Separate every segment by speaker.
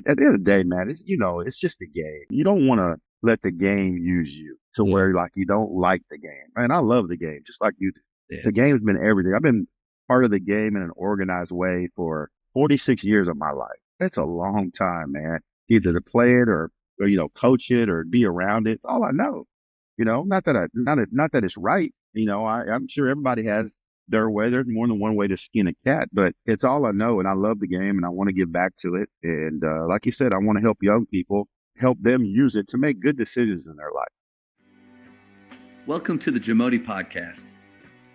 Speaker 1: At the end of the day, man, it's just a game. You don't want to let the game use you to
Speaker 2: Yeah.
Speaker 1: where like you don't like the game. And I love the game just like you do.
Speaker 2: Yeah.
Speaker 1: The game's been everything. I've been part of the game in an organized way for 46 years of my life. That's a long time, man. Either to play it or coach it or be around it. It's all I know. Not that it's right. I'm sure everybody has their way. There's more than one way to skin a cat, but it's all I know. And I love the game and I want to give back to it. And, like you said, I want to help young people, help them use it to make good decisions in their life.
Speaker 2: Welcome to the JAMODI podcast.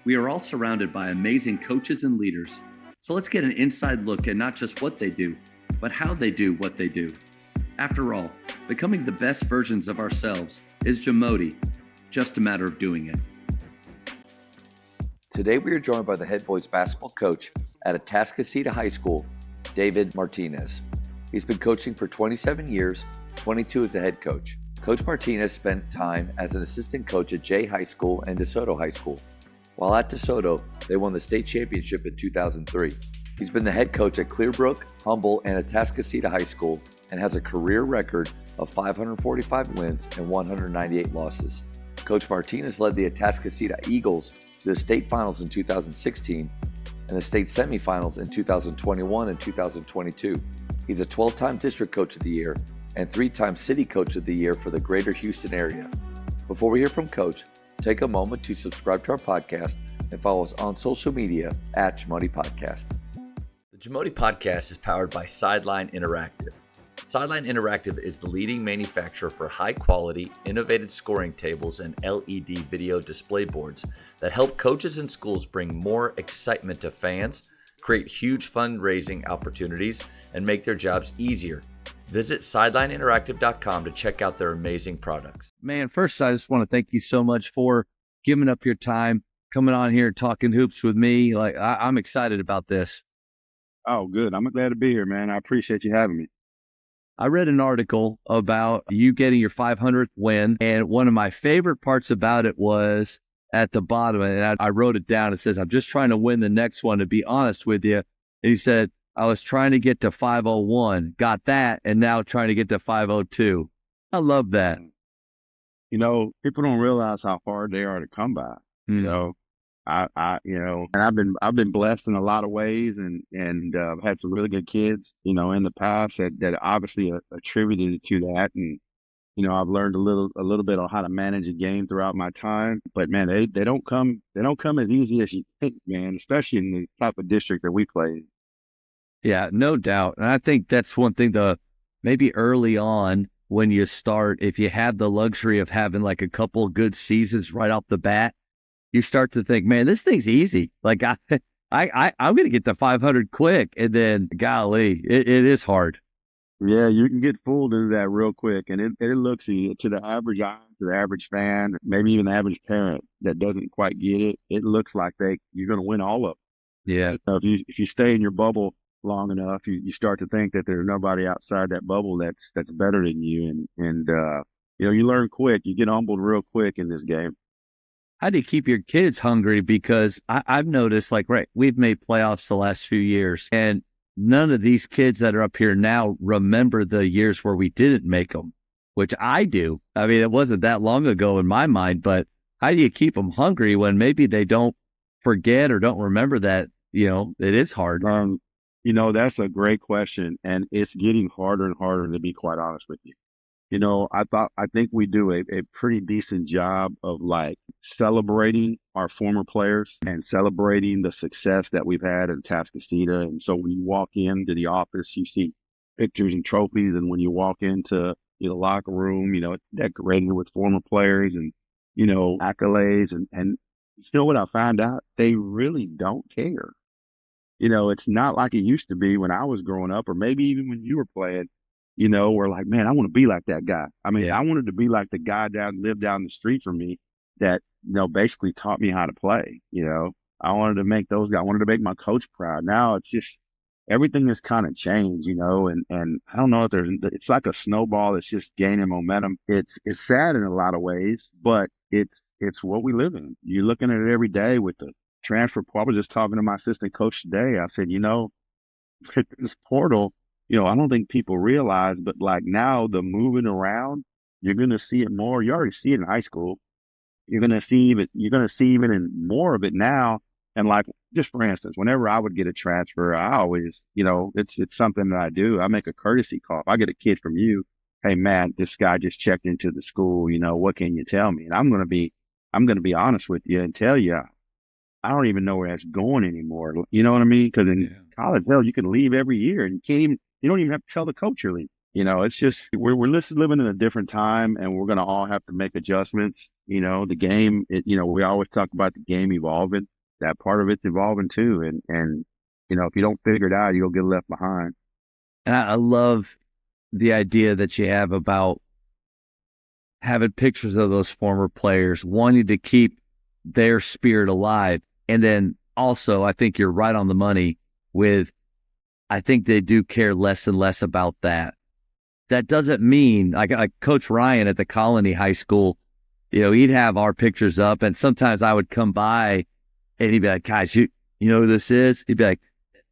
Speaker 2: We are all surrounded by amazing coaches and leaders. So let's get an inside look at not just what they do, but how they do what they do. After all, becoming the best versions of ourselves is JAMODI, just a matter of doing it.
Speaker 3: Today we are joined by the head boys basketball coach at Atascocita High School, David Martinez. He's been coaching for 27 years, 22 as a head coach. Coach Martinez spent time as an assistant coach at Jay High School and DeSoto High School. While at DeSoto, they won the state championship in 2003. He's been the head coach at Clearbrook, Humble, and Atascocita High School and has a career record of 545 wins and 198 losses. Coach Martinez led the Atascocita Eagles to the state finals in 2016 and the state semifinals in 2021 and 2022. He's a 12-time district coach of the year and 3-time city coach of the year for the greater Houston area. Before we hear from Coach, take a moment to subscribe to our podcast and follow us on social media at JAMODI Podcast. The JAMODI Podcast is powered by Sideline Interactive. Sideline Interactive is the leading manufacturer for high-quality, innovative scoring tables and LED video display boards that help coaches and schools bring more excitement to fans, create huge fundraising opportunities, and make their jobs easier. Visit sidelineinteractive.com to check out their amazing products.
Speaker 2: Man, first, I just want to thank you so much for giving up your time, coming on here, talking hoops with me. I'm excited about this.
Speaker 1: Oh, good. I'm glad to be here, man. I appreciate you having me.
Speaker 2: I read an article about you getting your 500th win, and one of my favorite parts about it was at the bottom, and I wrote it down. It says, I'm just trying to win the next one, to be honest with you. And he said, I was trying to get to 501, got that, and now trying to get to 502. I love that.
Speaker 1: People don't realize how hard they are to come by. And I've been blessed in a lot of ways and had some really good kids, in the past that obviously attributed to that. And, I've learned a little bit on how to manage a game throughout my time, but man, they don't come as easy as you think, man, especially in the type of district that we play.
Speaker 2: Yeah, no doubt. And I think that's one thing maybe early on when you start, if you have the luxury of having like a couple of good seasons right off the bat, you start to think, man, this thing's easy. Like I'm going to get to 500 quick. And then golly, it is hard.
Speaker 1: Yeah, you can get fooled into that real quick. And it looks to the average eye, to the average fan, maybe even the average parent that doesn't quite get it. It looks like you're going to win all of them.
Speaker 2: Yeah.
Speaker 1: So if you stay in your bubble long enough, you start to think that there's nobody outside that bubble that's better than you. And you learn quick. You get humbled real quick in this game.
Speaker 2: How do you keep your kids hungry? Because I've noticed, we've made playoffs the last few years, and none of these kids that are up here now remember the years where we didn't make them, which I do. I mean, it wasn't that long ago in my mind, but how do you keep them hungry when maybe they don't forget or don't remember that, it is hard?
Speaker 1: That's a great question, and it's getting harder and harder, to be quite honest with you. I think we do a pretty decent job of celebrating our former players and celebrating the success that we've had in Atascocita. And so when you walk into the office, you see pictures and trophies. And when you walk into the locker room, it's decorated with former players and, accolades. And you know what I found out? They really don't care. It's not like it used to be when I was growing up, or maybe even when you were playing. We're like, man, I want to be like that guy. I mean, I wanted to be like the guy lived down the street from me that, basically taught me how to play. I wanted to make those guys, I wanted to make my coach proud. Now it's just, everything has kind of changed, and I don't know if it's like a snowball that's just gaining momentum. It's sad in a lot of ways, but it's what we live in. You're looking at it every day with the transfer portal. I was just talking to my assistant coach today. I said, with this portal, I don't think people realize, but like now the moving around, you're going to see it more. You already see it in high school. You're going to see even in more of it now. And like, just for instance, whenever I would get a transfer, I always, it's something that I do. I make a courtesy call. If I get a kid from you, hey man, this guy just checked into the school, what can you tell me? And I'm going to be honest with you and tell you, I don't even know where that's going anymore. You know what I mean? Because in college, hell, you can leave every year and you don't even have to tell the coach you're leaving. It's just we're living in a different time, and we're going to all have to make adjustments. The game, we always talk about the game evolving. That part of it's evolving too, and if you don't figure it out, you'll get left behind.
Speaker 2: And I love the idea that you have about having pictures of those former players, wanting to keep their spirit alive. And then also, I think you're right on the money with, I think they do care less and less about that. That doesn't mean, like Coach Ryan at the Colony High School, he'd have our pictures up, and sometimes I would come by and he'd be like, guys, you know who this is? He'd be like,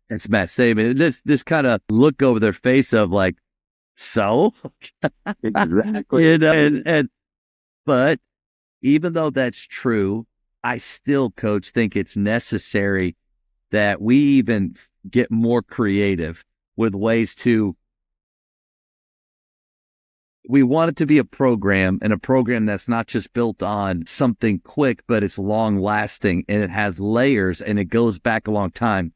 Speaker 2: it's Matt Saban. This kind of look over their face of like, so?
Speaker 1: Exactly.
Speaker 2: But even though that's true, I still, Coach, think it's necessary that we even get more creative with ways to. We want it to be a program, and a program that's not just built on something quick, but it's long lasting and it has layers and it goes back a long time.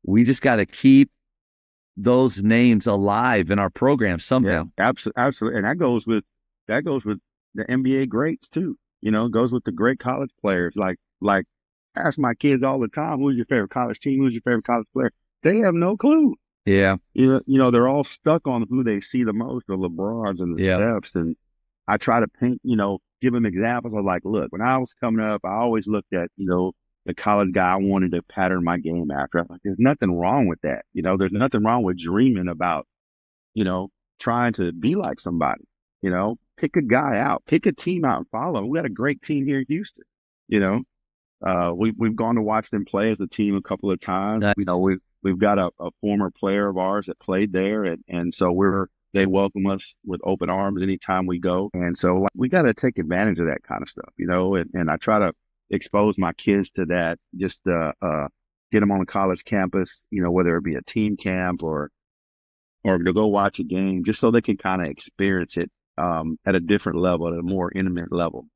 Speaker 2: We just got to keep those names alive in our program somehow.
Speaker 1: Yeah, absolutely. And that goes with the NBA greats too. It goes with the great college players. Like I ask my kids all the time, who's your favorite college team? Who's your favorite college player? They have no clue.
Speaker 2: Yeah.
Speaker 1: They're all stuck on who they see the most, the LeBrons and the Stephs. And I try to paint, give them examples of like, look, when I was coming up, I always looked at, the college guy I wanted to pattern my game after. I'm like, there's nothing wrong with that. There's nothing wrong with dreaming about, trying to be like somebody. Pick a guy out, pick a team out and follow. We got a great team here in Houston. We've gone to watch them play as a team a couple of times. We've got a former player of ours that played there, and so they welcome us with open arms anytime we go. And so we got to take advantage of that kind of stuff, and I try to expose my kids to that, just get them on a college campus, whether it be a team camp or to go watch a game, just so they can kind of experience it at a different level, at a more intimate level.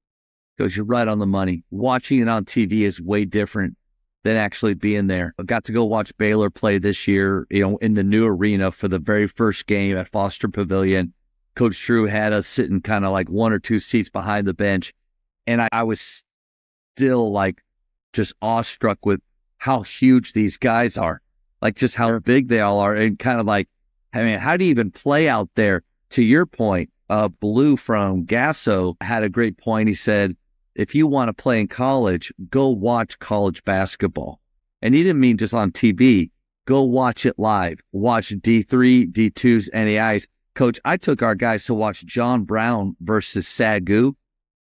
Speaker 2: Because you're right on the money. Watching it on TV is way different than actually being there. I got to go watch Baylor play this year, in the new arena for the very first game at Foster Pavilion. Coach Drew had us sitting kind of like one or two seats behind the bench. And I was still like just awestruck with how huge these guys are, like just how big they all are. And kind of like, I mean, how do you even play out there? To your point, Blue from Gasso had a great point. He said, if you want to play in college, go watch college basketball. And he didn't mean just on TV. Go watch it live. Watch D3, D2s, NAIs. Coach, I took our guys to watch John Brown versus Sagu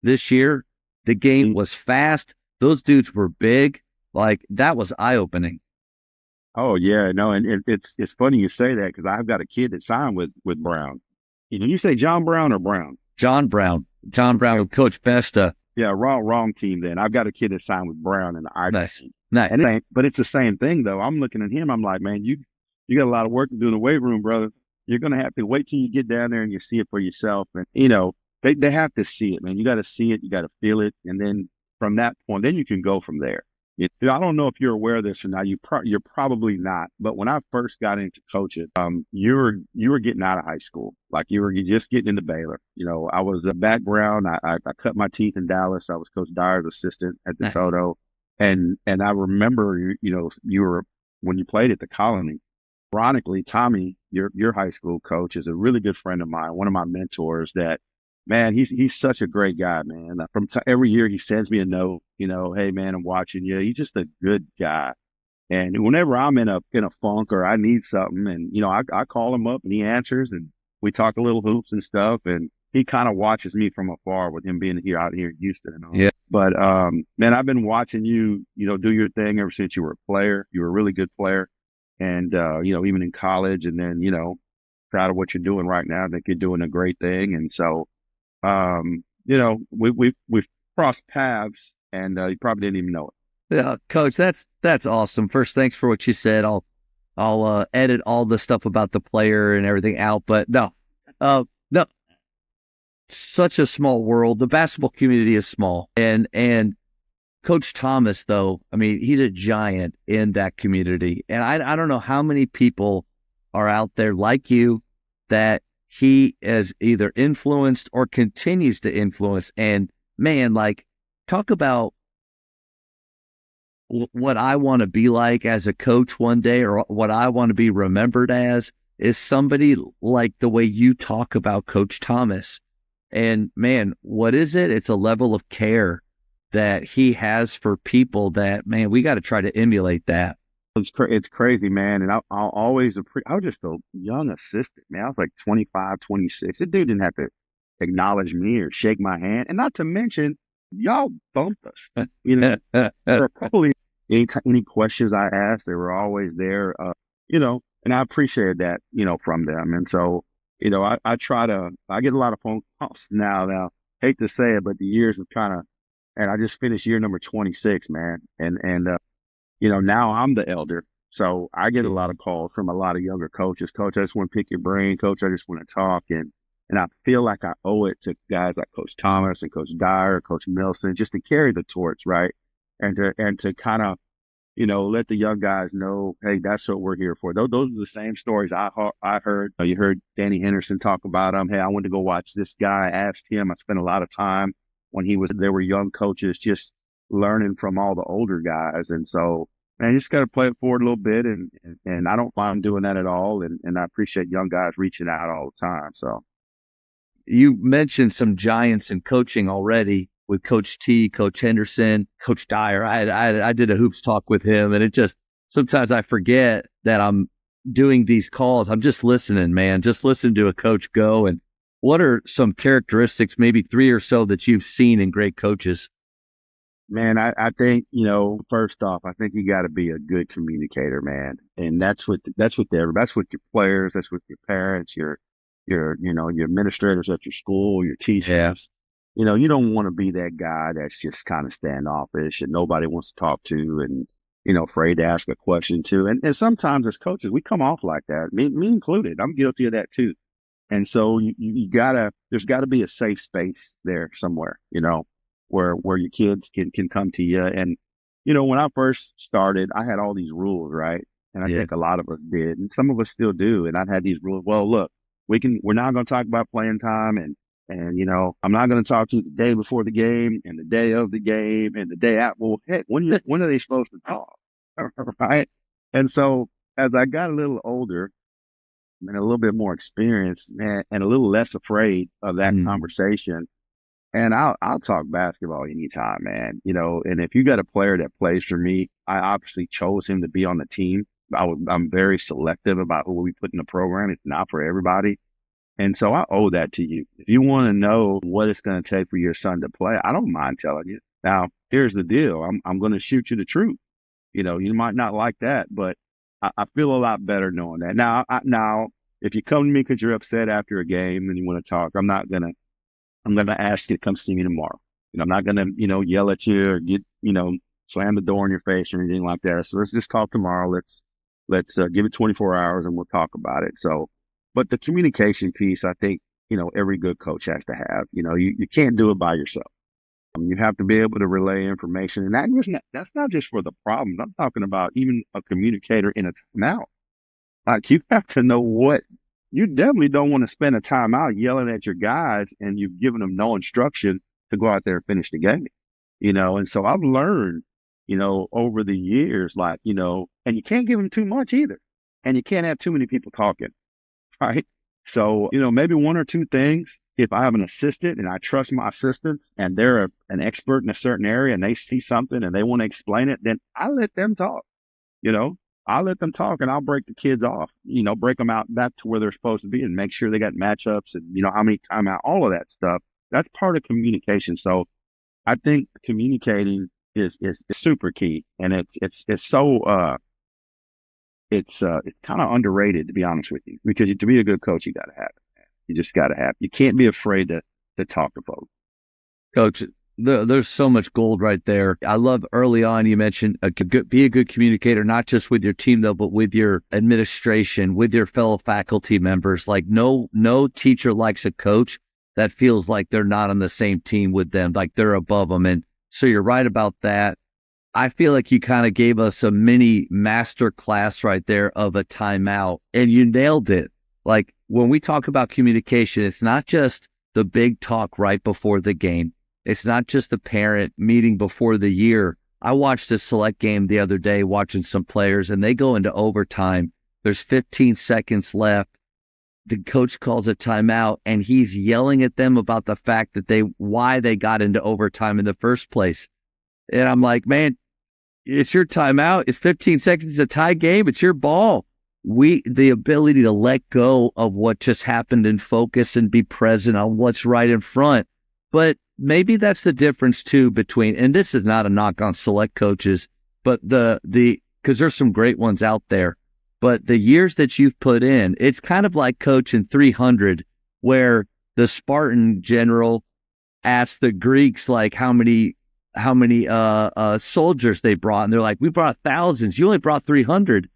Speaker 2: this year. The game was fast. Those dudes were big. Like, that was eye-opening.
Speaker 1: Oh, yeah. No, and it's funny you say that, because I've got a kid that signed with Brown. You say John Brown or Brown?
Speaker 2: John Brown with Coach Besta.
Speaker 1: Yeah, wrong team then. I've got a kid that signed with Brown in the Ivy team.
Speaker 2: Nice.
Speaker 1: But it's the same thing, though. I'm looking at him. I'm like, man, you got a lot of work to do in the weight room, brother. You're going to have to wait till you get down there and you see it for yourself. And, they have to see it, man. You got to see it. You got to feel it. And then from that point, then you can go from there. I don't know if you're aware of this or not. You're probably not. But when I first got into coaching, you were getting out of high school. Like you were just getting into Baylor. I was a background. I cut my teeth in Dallas. I was Coach Dyer's assistant at DeSoto. And I remember, you were, when you played at the Colony, ironically, Tommy, your high school coach, is a really good friend of mine, one of my mentors that, man, he's such a great guy, man. Every year he sends me a note, hey man, I'm watching you. He's just a good guy. And whenever I'm in a funk or I need something, and I call him up and he answers, and we talk a little hoops and stuff, and he kind of watches me from afar with him being out here in Houston and all.
Speaker 2: Yeah.
Speaker 1: But man, I've been watching you, do your thing ever since you were a player. You were a really good player. And even in college, and then proud of what you're doing right now. I think you're doing a great thing. And so, we've crossed paths, and you probably didn't even know it.
Speaker 2: Yeah, Coach, that's awesome. First, thanks for what you said. I'll edit all the stuff about the player and everything out. But no, such a small world. The basketball community is small, and Coach Thomas, though, I mean, he's a giant in that community. And I don't know how many people are out there like you that he has either influenced or continues to influence. And man, like, talk about what I want to be like as a coach one day, or what I want to be remembered as, is somebody like the way you talk about Coach Thomas. And man, what is it? It's a level of care that he has for people that, man, we got to try to emulate that.
Speaker 1: It's crazy, man. And I'll always I was just a young assistant, man. I was like 25, 26. The dude didn't have to acknowledge me or shake my hand. And not to mention, y'all bumped us. For a couple of any questions I asked, they were always there. And I appreciated that, from them. And so, I get a lot of phone calls now. Hate to say it, but the years have and I just finished year number 26, man. And now I'm the elder. So I get a lot of calls from a lot of younger coaches. Coach, I just want to pick your brain. Coach, I just want to talk. And I feel like I owe it to guys like Coach Thomas and Coach Dyer, Coach Milson, just to carry the torch, right? And to kind of, let the young guys know, hey, that's what we're here for. Those are the same stories I heard. You heard Danny Henderson talk about them. Hey, I went to go watch this guy. I asked him. I spent a lot of time when there were young coaches just learning from all the older guys. And so, man, you just got to play it forward a little bit. And I don't mind doing that at all. And I appreciate young guys reaching out all the time. So
Speaker 2: you mentioned some giants in coaching already with Coach T, Coach Henderson, Coach Dyer. I did a hoops talk with him, and it just, sometimes I forget that I'm doing these calls. I'm just listening, man, just listening to a coach go. And what are some characteristics, maybe 3 or so, that you've seen in great coaches?
Speaker 1: Man, I think, first off, I think you got to be a good communicator, man. And that's with everybody. That's with your players. That's with your parents, your administrators at your school, your teachers.
Speaker 2: Yeah.
Speaker 1: You don't want to be that guy that's just kind of standoffish and nobody wants to talk to, and, afraid to ask a question to. And sometimes as coaches, we come off like that, me included. I'm guilty of that too. And so there's gotta be a safe space there somewhere, where your kids can come to you. And, when I first started, I had all these rules, right? And I think a lot of us did, and some of us still do. And I had these rules. Well, look, we're not going to talk about playing time, and I'm not going to talk to you the day before the game and the day of the game and the day out. Well, heck, when are they supposed to talk? Right. And so as I got a little older and a little bit more experienced, man, and a little less afraid of that conversation, and I'll talk basketball anytime, man. And if you got a player that plays for me, I obviously chose him to be on the team. I'm very selective about who we put in the program. It's not for everybody. And so I owe that to you. If you want to know what it's going to take for your son to play, I don't mind telling you. Now, here's the deal. I'm going to shoot you the truth. You might not like that, but I feel a lot better knowing that. Now, if you come to me because you're upset after a game and you want to talk, I'm going to ask you to come see me tomorrow. I'm not going to, yell at you or slam the door in your face or anything like that. So let's just talk tomorrow. Let's give it 24 hours and we'll talk about it. So, but the communication piece, I think, every good coach has to have. You can't do it by yourself. You have to be able to relay information. And that's not just for the problems. I'm talking about even a communicator in a timeout. Like, you have to know you definitely don't want to spend a timeout yelling at your guys and you've given them no instruction to go out there and finish the game. And so I've learned, over the years, and you can't give them too much either. And you can't have too many people talking. Right. So, maybe 1 or 2 things. If I have an assistant and I trust my assistants and they're an expert in a certain area and they see something and they want to explain it, then I let them talk. I'll let them talk and I'll break the kids off, break them out back to where they're supposed to be and make sure they got matchups and, how many timeout, all of that stuff. That's part of communication. So I think communicating is super key. And it's so, it's kind of underrated, to be honest with you, because to be a good coach, you got to have it. You just got to have. You can't be afraid to talk to folks.
Speaker 2: Coach, there's so much gold right there. I love early on you mentioned be a good communicator, not just with your team though, but with your administration, with your fellow faculty members. Like no teacher likes a coach that feels like they're not on the same team with them, like they're above them. And so you're right about that. I feel like you kind of gave us a mini master class right there of a timeout, and you nailed it. Like when we talk about communication, it's not just the big talk right before the game. It's not just the parent meeting before the year. I watched a select game the other day watching some players, and they go into overtime. There's 15 seconds left. The coach calls a timeout, and he's yelling at them about the fact that why they got into overtime in the first place. And I'm like, man, it's your timeout. It's 15 seconds. It's a tie game. It's your ball. The ability to let go of what just happened and focus and be present on what's right in front. But maybe that's the difference too between, and this is not a knock on select coaches, but because there's some great ones out there, but the years that you've put in, it's kind of like coaching 300, where the Spartan general asked the Greeks like how many soldiers they brought, and they're like, we brought thousands, you only brought 300.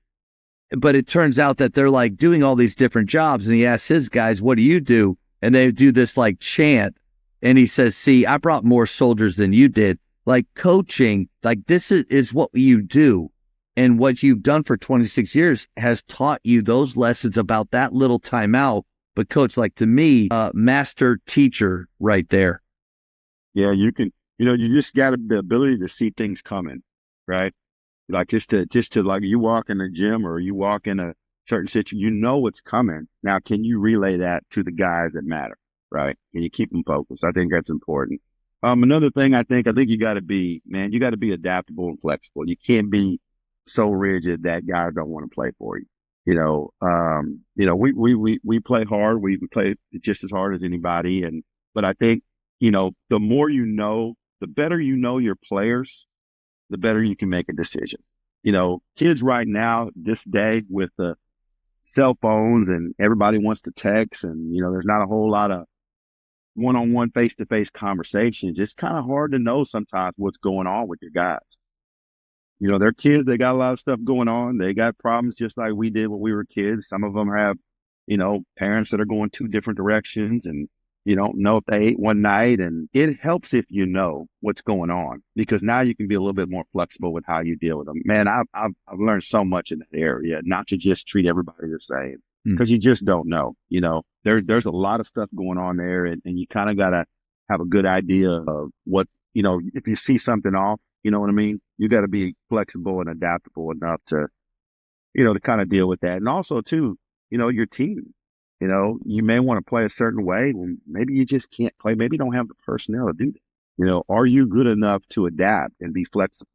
Speaker 2: But it turns out that they're like doing all these different jobs, and he asks his guys, what do you do? And they do this like chant, and he says, see, I brought more soldiers than you did. Like coaching, like this is what you do, and what you've done for 26 years has taught you those lessons about that little timeout. But coach, like to me, master teacher right there.
Speaker 1: Yeah, you can. You just got the ability to see things coming, right? Like just to like you walk in the gym or you walk in a certain situation, you know what's coming. Now, can you relay that to the guys that matter, right? Can you keep them focused? I think that's important. Another thing I think you got to be, man, you got to be adaptable and flexible. You can't be so rigid that guys don't want to play for you. We play hard. We play just as hard as anybody. But I think, the more the better you know your players, the better you can make a decision. Kids right now, this day with the cell phones and everybody wants to text and, there's not a whole lot of one-on-one face-to-face conversations. It's kind of hard to know sometimes what's going on with your guys. They're kids. They got a lot of stuff going on. They got problems just like we did when we were kids. Some of them have, parents that are going two different directions and you don't know if they ate one night. And it helps if you know what's going on, because now you can be a little bit more flexible with how you deal with them. Man, I've learned so much in that area, not to just treat everybody the same, because you just don't know. There's a lot of stuff going on there, and you kind of got to have a good idea of what, if you see something off, you know what I mean? You got to be flexible and adaptable enough to, to kind of deal with that. And also too, your team, you may want to play a certain way. Well, maybe you just can't play. Maybe you don't have the personnel to do that. Are you good enough to adapt and be flexible?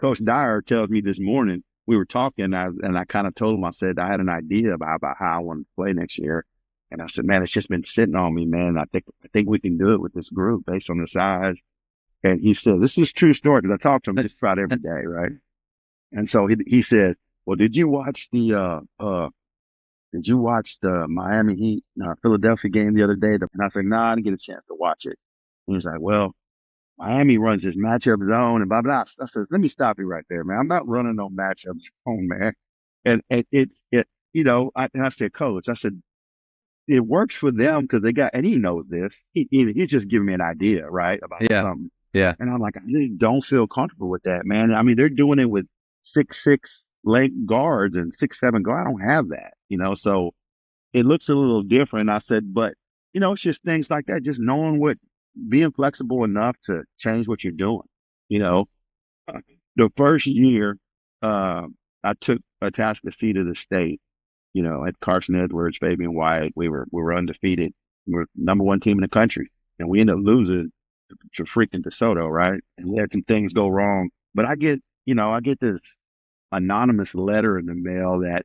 Speaker 1: Coach Dyer tells me this morning, we were talking, and I kind of told him, I said, I had an idea about how I wanted to play next year. And I said, man, it's just been sitting on me, man. I think we can do it with this group based on the size. And he said, this is a true story, because I talk to him just about every day, right? And so he says, well, did you watch the Miami Heat, Philadelphia game the other day? And I said, no, I didn't get a chance to watch it. And he's like, well, Miami runs this matchup zone and blah, blah. I says, let me stop you right there, man. I'm not running no matchup zone, man. And I said, coach, I said, it works for them because they got, and he knows this. He's just giving me an idea, right? About something.
Speaker 2: Yeah.
Speaker 1: And I'm like, I really don't feel comfortable with that, man. I mean, they're doing it with 6'6" length guards and 6'7" guards. I don't have that, so it looks a little different. I said, but, it's just things like that, just knowing being flexible enough to change what you're doing. The first year, I took a Atascocita to the state, at Carson Edwards, Fabian White. We were undefeated. We were number one team in the country, and we ended up losing to freaking DeSoto, right? And we had some things go wrong. But I get this anonymous letter in the mail that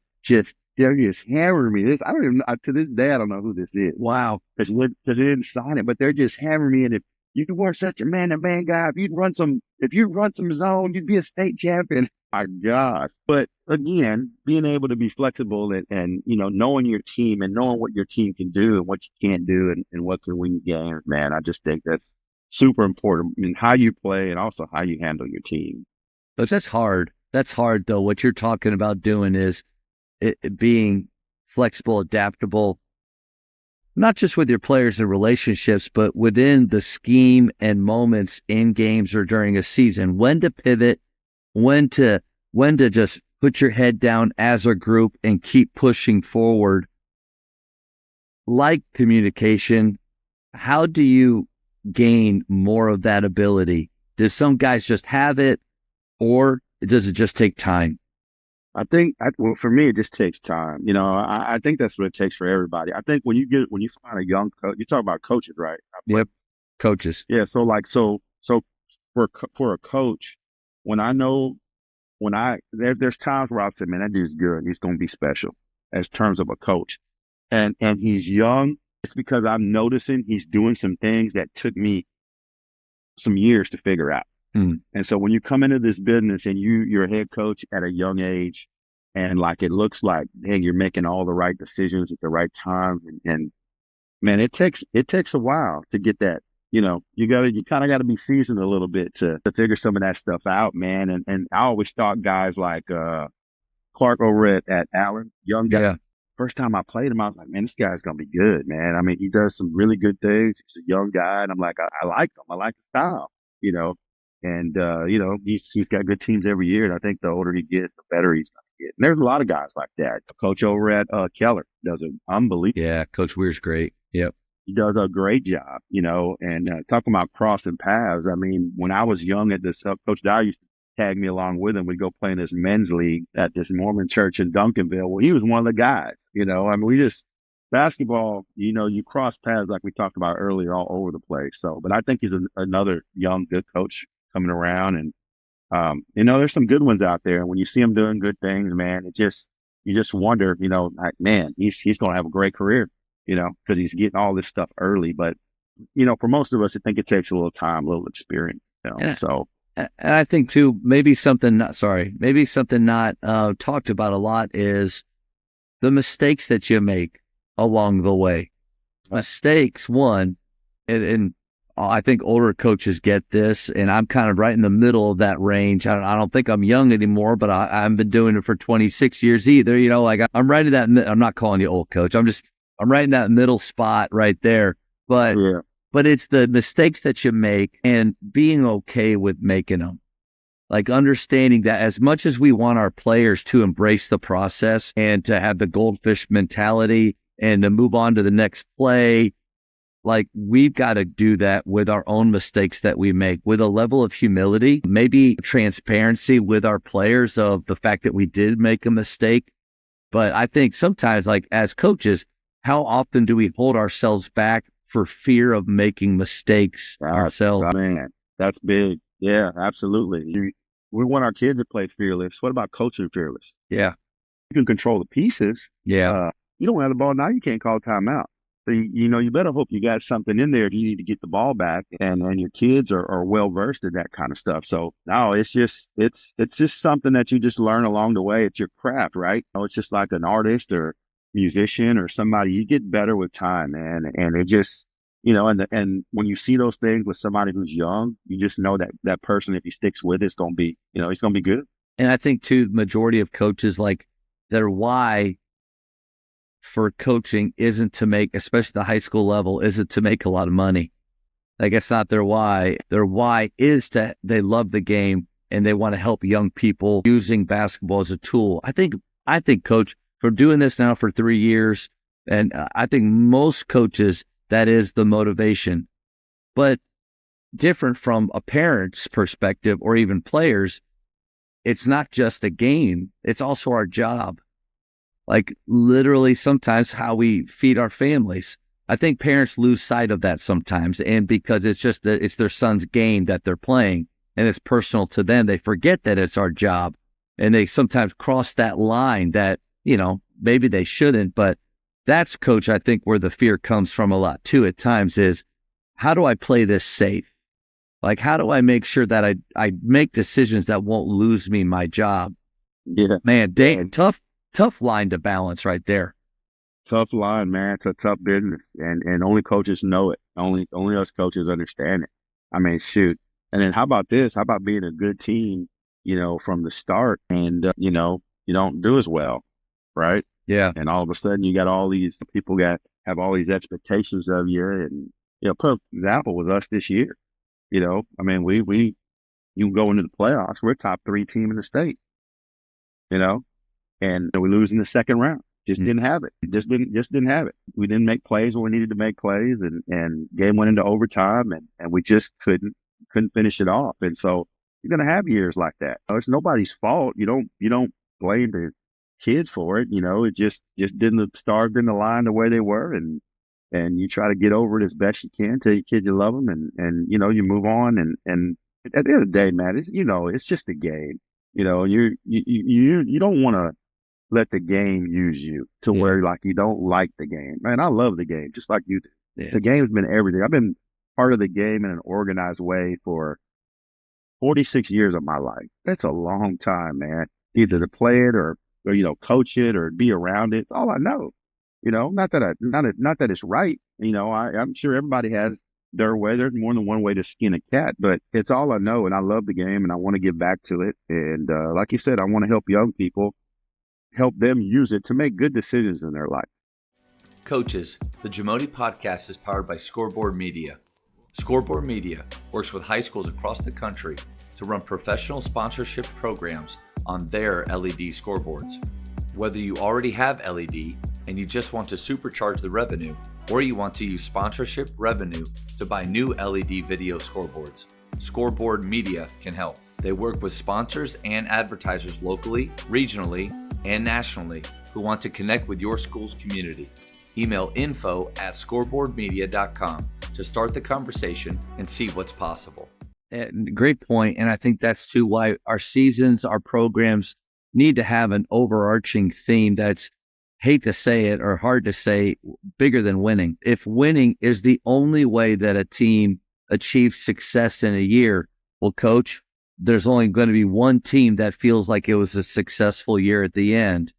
Speaker 1: they're just hammering me. This, I don't even, to this day, I don't know who this is.
Speaker 2: Wow.
Speaker 1: Because they didn't sign it, but they're just hammering me. And You weren't such a man-to-man guy. If you run some zone, you'd be a state champion. My gosh. But again, being able to be flexible and knowing your team and knowing what your team can do and what you can't do and what can win games, man, I just think that's super important in how you play and also how you handle your team.
Speaker 2: But that's hard. That's hard, though. What you're talking about doing is it being flexible, adaptable, not just with your players and relationships, but within the scheme and moments in games or during a season. When to pivot, when to just put your head down as a group and keep pushing forward. Like communication, how do you gain more of that ability? Do some guys just have it, or does it just take time?
Speaker 1: Well, for me, it just takes time. I think that's what it takes for everybody. I think when you find a young coach, you talk about coaches, right?
Speaker 2: Yep, coaches.
Speaker 1: Yeah. So for a coach, there's times where I've said, man, that dude's good. He's going to be special as terms of a coach. And he's young. It's because I'm noticing he's doing some things that took me some years to figure out. And so when you come into this business and you're a head coach at a young age and like, it looks like, hey, you're making all the right decisions at the right time. And man, it takes a while to get that, you kind of got to be seasoned a little bit to figure some of that stuff out, man. And I always thought guys like, Clark over at Allen, young guy.
Speaker 2: Yeah.
Speaker 1: First time I played him, I was like, man, this guy's going to be good, man. I mean, he does some really good things. He's a young guy. And I'm like, I like him. I like the style, and, he's got good teams every year. And I think the older he gets, the better he's going to get. And there's a lot of guys like that. The coach over at Keller does an unbelievable.
Speaker 2: Yeah, Coach Weir's great. Yep.
Speaker 1: He does a great job, and talking about crossing paths. I mean, when I was young at this, Coach Dyer used to tag me along with him. We'd go play in this men's league at this Mormon church in Duncanville. Well, he was one of the guys, I mean, basketball, you cross paths like we talked about earlier all over the place. So, but I think he's another young, good coach coming around. And, there's some good ones out there. And when you see him doing good things, man, you just wonder, like, man, he's going to have a great career, because he's getting all this stuff early. But, for most of us, I think it takes a little time, a little experience, so.
Speaker 2: And I think too, maybe something not talked about a lot is the mistakes that you make along the way. Mistakes, one, and I think older coaches get this, and I'm kind of right in the middle of that range. I don't think I'm young anymore, but I haven't been doing it for 26 years either. Like I'm right in that. I'm not calling you old, coach. I'm right in that middle spot right there. But
Speaker 1: yeah.
Speaker 2: But it's the mistakes that you make and being okay with making them. Like understanding that as much as we want our players to embrace the process and to have the goldfish mentality and to move on to the next play, like we've got to do that with our own mistakes that we make with a level of humility, maybe transparency with our players of the fact that we did make a mistake. But I think sometimes, like as coaches, how often do we hold ourselves back for fear of making mistakes ourselves?
Speaker 1: Man, that's big. Yeah, absolutely. We want our kids to play fearless. What about coaching fearless?
Speaker 2: Yeah.
Speaker 1: You can control the pieces.
Speaker 2: Yeah.
Speaker 1: You don't have the ball now, you can't call timeout. So, you better hope you got something in there if you need to get the ball back, and your kids are well versed in that kind of stuff. So no, it's just something that you just learn along the way. It's your craft, right? It's just like an artist or musician or somebody. You get better with time, man. And it just, and when you see those things with somebody who's young, you just know that person, if he sticks with it, it's going to be, it's going to be good.
Speaker 2: And I think too, the majority of coaches, like their why for coaching isn't to make, especially the high school level, isn't to make a lot of money. Like it's not their why. Their why is they love the game and they want to help young people using basketball as a tool. I think, coach, from doing this now for 3 years, and I think most coaches, that is the motivation. But different from a parent's perspective or even players, it's not just a game. It's also our job. Like literally sometimes how we feed our families. I think parents lose sight of that sometimes. And because it's their son's game that they're playing and it's personal to them, they forget that it's our job. And they sometimes cross that line that, maybe they shouldn't. But that's, coach, I think where the fear comes from a lot too at times is how do I play this safe? Like, how do I make sure that I make decisions that won't lose me my job?
Speaker 1: Yeah.
Speaker 2: Man, tough line to balance right there.
Speaker 1: Tough line, man. It's a tough business, and only coaches know it. Only us coaches understand it. I mean, shoot. And then how about this? How about being a good team, from the start, and you don't do as well, right?
Speaker 2: Yeah.
Speaker 1: And all of a sudden, you got all these people have all these expectations of you, and perfect example was us this year. I mean, we you can go into the playoffs. We're top 3 team in the state. You know, and we lose in the second round. Just didn't have it. Just didn't have it. We didn't make plays when we needed to make plays, and game went into overtime, and we just couldn't finish it off. And so you're gonna have years like that. It's nobody's fault. You don't blame the kids for it. It just didn't stars didn't align the way they were, and you try to get over it as best you can. Tell your kids you love them, and you move on. And at the end of the day, man, it's just a game. You don't want to let the game use you to where like you don't like the game. Man, I love the game just like you do.
Speaker 2: Yeah.
Speaker 1: The game's been everything. I've been part of the game in an organized way for 46 years of my life. That's a long time, man. Either to play it or coach it or be around it. It's all I know. Not that it's right. I'm sure everybody has their way. There's more than one way to skin a cat, but it's all I know. And I love the game and I want to give back to it. And like you said, I want to help young people, help them use it to make good decisions in their life.
Speaker 3: Coaches, the JAMODI podcast is powered by Scoreboard Media. Scoreboard Media works with high schools across the country to run professional sponsorship programs on their LED scoreboards. Whether you already have LED and you just want to supercharge the revenue, or you want to use sponsorship revenue to buy new LED video scoreboards, Scoreboard Media can help. They work with sponsors and advertisers locally, regionally, and nationally who want to connect with your school's community. Email info@scoreboardmedia.com to start the conversation and see what's possible.
Speaker 2: Great point. And I think that's too why our seasons, our programs need to have an overarching theme that's, hate to say it or hard to say, bigger than winning. If winning is the only way that a team achieves success in a year, well, coach, there's only going to be one team that feels like it was a successful year at the end.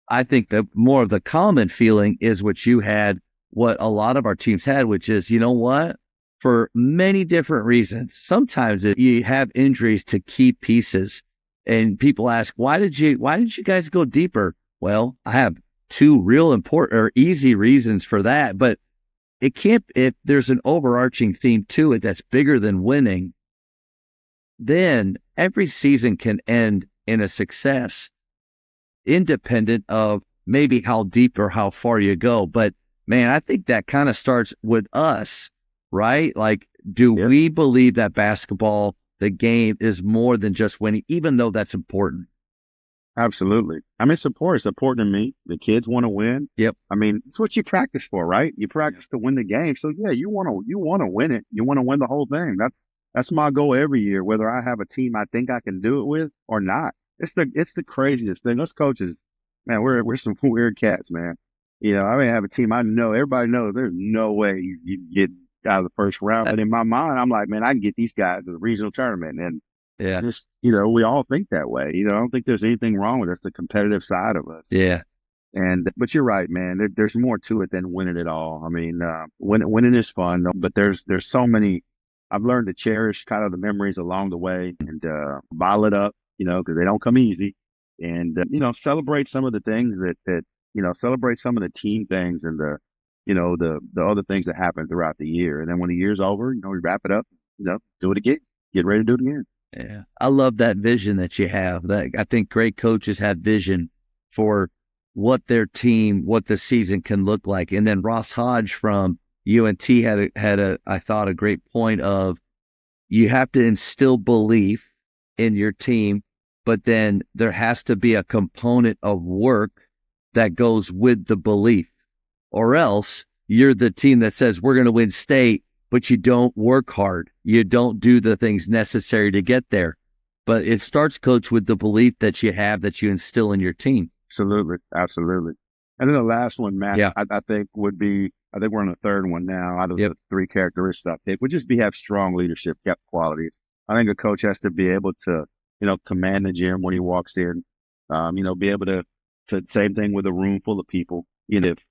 Speaker 2: I think that more of the common feeling is what you had, what a lot of our teams had, which is, you know what? For many different reasons, sometimes you have injuries to key pieces, and people ask, why did you guys go deeper? Well, I have 2 real important or easy reasons for that, but it can't, if there's an overarching theme to it that's bigger than winning, then every season can end in a success, independent of maybe how deep or how far you go. But man, I think that kind of starts with us, right? Like, do we believe that basketball, the game, is more than just winning, even though that's important?
Speaker 1: Absolutely. I mean, it's important to me. The kids want to win.
Speaker 2: Yep.
Speaker 1: I mean, it's what you practice for, right? You practice to win the game. So yeah, you want to win it. You want to win the whole thing. That's my goal every year, whether I have a team I think I can do it with or not. It's the craziest thing. Us coaches, man, we're some weird cats, man. I may have a team I know, everybody knows there's no way you get out of the first round. But in my mind, I'm like, man, I can get these guys to the regional tournament. And just, we all think that way. I don't think there's anything wrong with us, the competitive side of us.
Speaker 2: Yeah.
Speaker 1: But you're right, man. There's more to it than winning it all. I mean, winning is fun, but there's so many. I've learned to cherish kind of the memories along the way and bottle it up, because they don't come easy. And celebrate some of the things that celebrate some of the team things and the other things that happen throughout the year. And then when the year's over, we wrap it up, do it again, get ready to do it again.
Speaker 2: Yeah, I love that vision that you have. That I think great coaches have vision for what their team, what the season can look like. And then Ross Hodge from UNT had I thought a great point of, you have to instill belief in your team, but then there has to be a component of work that goes with the belief, or else you're the team that says we're going to win state, but you don't work hard. You don't do the things necessary to get there. But it starts, coach, with the belief that you have, that you instill in your team.
Speaker 1: Absolutely. Absolutely. And then the last one, Matt, I think would be I think we're on the third one now out of
Speaker 2: Yep.
Speaker 1: the three characteristics I picked, would just be have strong leadership qualities. I think a coach has to be able to, command the gym when he walks in, be able to same thing with a room full of people. If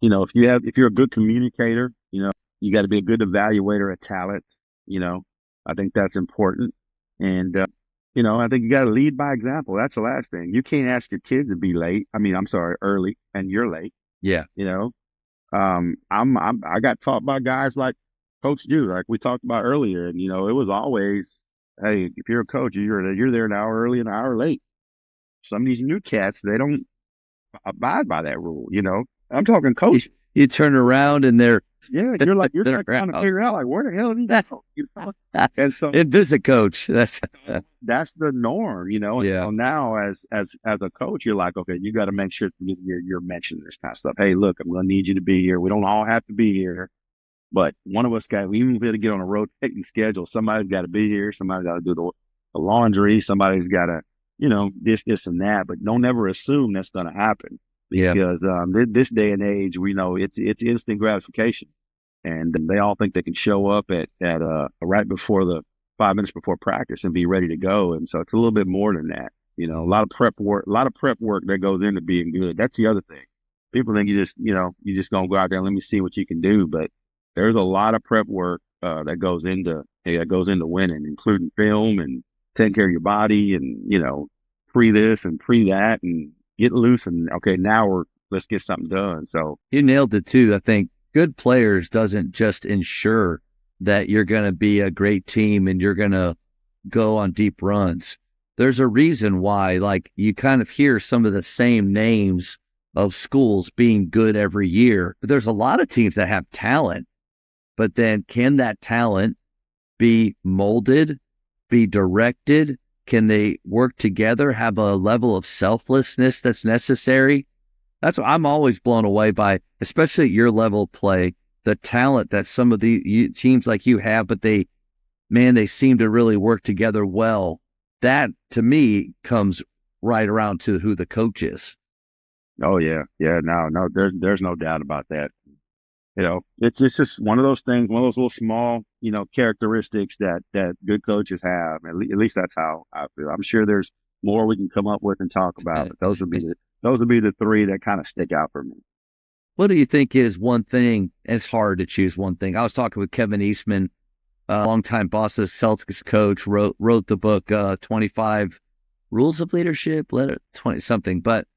Speaker 1: you're a good communicator, you got to be a good evaluator of talent. You know, I think that's important. And, I think you got to lead by example. That's the last thing. You can't ask your kids to be late. I mean, I'm sorry, early, and you're late,
Speaker 2: Yeah.
Speaker 1: you know. I got taught by guys like Coach Jude, like we talked about earlier. And, it was always, hey, if you're a coach, you're there an hour early, an hour late. Some of these new cats, they don't abide by that rule. I'm talking
Speaker 2: You,
Speaker 1: coaches.
Speaker 2: you turn around and they're
Speaker 1: Yeah, you're
Speaker 2: they're
Speaker 1: like trying to figure out like where the hell did he go? And so
Speaker 2: it is a coach.
Speaker 1: that's the norm, And
Speaker 2: Yeah.
Speaker 1: so now as a coach, you're like, okay, you got to make sure you're mentioning this kind of stuff. Hey, look, I'm gonna need you to be here. We don't all have to be here, but one of us got even if we had to get on a rotating schedule, somebody's got to be here. Somebody's got to do the laundry. Somebody's got to, this and that. But don't ever assume that's gonna happen
Speaker 2: Yeah.
Speaker 1: because this day and age, we know it's instant gratification. And they all think they can show up at right before the 5 minutes before practice and be ready to go. And so it's a little bit more than that. A lot of prep work that goes into being good. That's the other thing. People think you just gonna go out there and let me see what you can do, but there's a lot of prep work that goes into winning, including film and taking care of your body and pre this and pre that and get loose and okay, now let's get something done. So
Speaker 2: You nailed it too. I think good players doesn't just ensure that you're going to be a great team and you're going to go on deep runs. There's a reason why, like, you kind of hear some of the same names of schools being good every year. But there's a lot of teams that have talent, but then can that talent be molded, be directed? Can they work together, have a level of selflessness that's necessary? That's what I'm always blown away by, especially at your level of play, the talent that some of the teams like you have, but they seem to really work together well. That to me comes right around to who the coach is.
Speaker 1: oh yeah, no, there's no doubt about that. It's just one of those things, one of those little small, characteristics that good coaches have. At least that's how I feel. I'm sure there's more we can come up with and talk about, but those would be the three that kind of stick out for me.
Speaker 2: What do you think is one thing? It's hard to choose one thing. I was talking with Kevin Eastman, a longtime Boston Celtics coach, wrote the book 25 Rules of Leadership, 20 something. But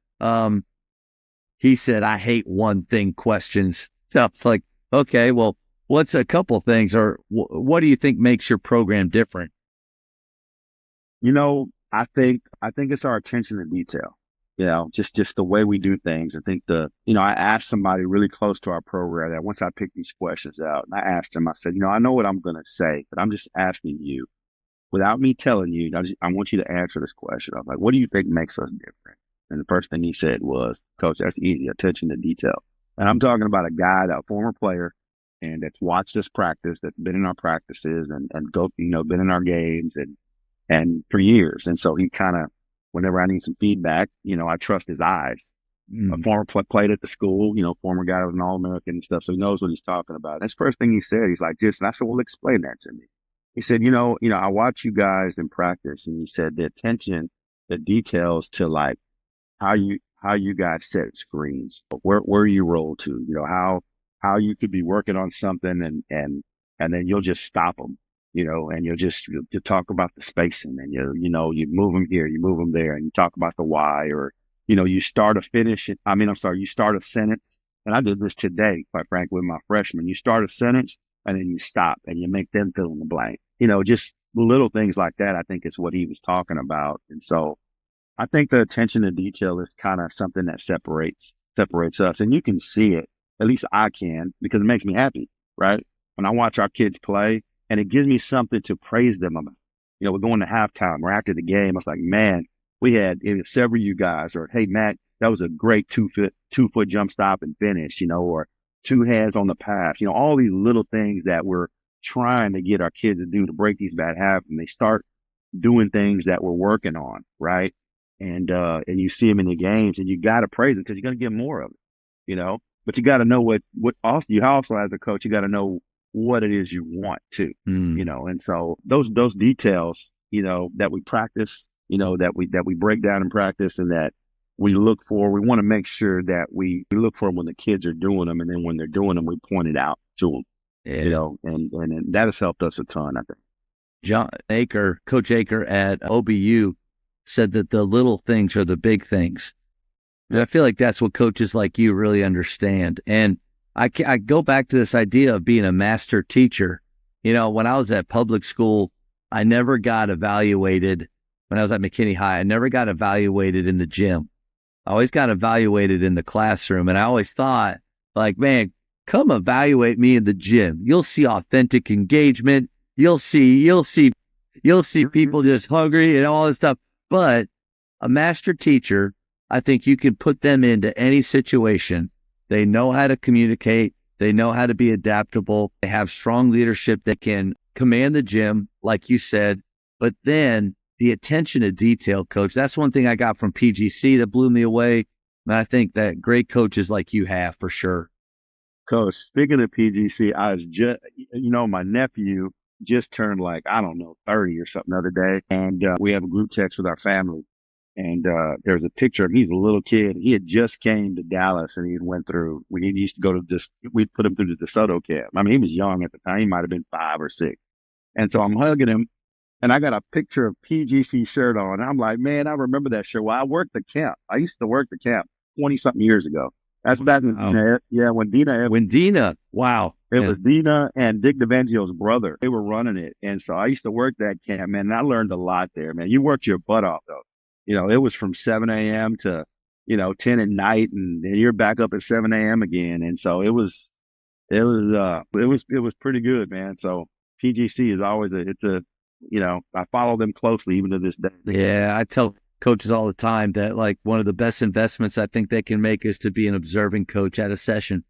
Speaker 2: he said, I hate one thing questions. So it's like, okay, well, what's a couple things, or what do you think makes your program different?
Speaker 1: I think it's our attention to detail. Just the way we do things. I think I asked somebody really close to our program that once I picked these questions out, and I asked him, I said, I know what I'm going to say, but I'm just asking you without me telling you. I want you to answer this question. I'm like, what do you think makes us different? And the first thing he said was, Coach, that's easy. Attention to detail. And I'm talking about a guy, that former player, and that's watched us practice, that's been in our practices and been in our games and for years. And so he kind of, whenever I need some feedback, I trust his eyes. A former played at the school, former guy that was an All-American and stuff. So he knows what he's talking about. That's the first thing he said. He's like, and I said, well, explain that to me. He said, I watch you guys in practice. And he said the attention, the details to like how you guys set screens, where you roll to, how you could be working on something and then you'll just stop them, and you'll talk about the spacing and you move them here, you move them there, and you talk about the why, or you start you start a sentence, and I did this today, quite frankly, with my freshmen. You start a sentence and then you stop and you make them fill in the blank, just little things like that. I think is what he was talking about, and so I think the attention to detail is kind of something that separates us, and you can see it. At least I can, because it makes me happy, right? When I watch our kids play, and it gives me something to praise them about. We're going to halftime or after the game. I was like, man, we had several of you guys, or hey, Matt, that was a great 2-foot jump stop and finish, or two hands on the pass. All these little things that we're trying to get our kids to do to break these bad habits, and they start doing things that we're working on, right? And you see them in the games, and you got to praise them because you're going to get more of it, but you got to know what also you also as a coach, you got to know what it is you want to,
Speaker 2: Mm.
Speaker 1: and so those details, that we practice, that we break down and practice and that we look for, we want to make sure that we look for them when the kids are doing them. And then when they're doing them, we point it out to them,
Speaker 2: Yeah.
Speaker 1: and that has helped us a ton, I think.
Speaker 2: Coach Aker at OBU said that the little things are the big things. And I feel like that's what coaches like you really understand. And I go back to this idea of being a master teacher. When I was at public school, I never got evaluated. When I was at McKinney High, I never got evaluated in the gym. I always got evaluated in the classroom. And I always thought, like, man, come evaluate me in the gym. You'll see authentic engagement. You'll see people just hungry and all this stuff. But a master teacher, I think you can put them into any situation. They know how to communicate. They know how to be adaptable. They have strong leadership that can command the gym, like you said. But then the attention to detail, coach, that's one thing I got from PGC that blew me away. And I think that great coaches like you have for sure.
Speaker 1: Coach, speaking of PGC, I was just, my nephew just turned like, I don't know, 30 or something the other day. And we have a group text with our family. And there's a picture of, he's a little kid. He had just came to Dallas and he went through, we used to go to this, we put him through the DeSoto camp. I mean, he was young at the time. He might have been 5 or 6. And so I'm hugging him and I got a picture of PGC shirt on. I'm like, man, I remember that shirt. Well, I worked the camp. I used to work the camp 20 something years ago. That's back when,
Speaker 2: When Dina, wow.
Speaker 1: It was Dina and Dick DeVangio's brother. They were running it. And so I used to work that camp, man, and I learned a lot there, man. You worked your butt off, though. It was from 7 a.m. to, 10 at night, and then you're back up at 7 a.m. again. And so it was pretty good, man. So PGC is always I follow them closely even to this day.
Speaker 2: Yeah, I tell coaches all the time that like one of the best investments I think they can make is to be an observing coach at a session.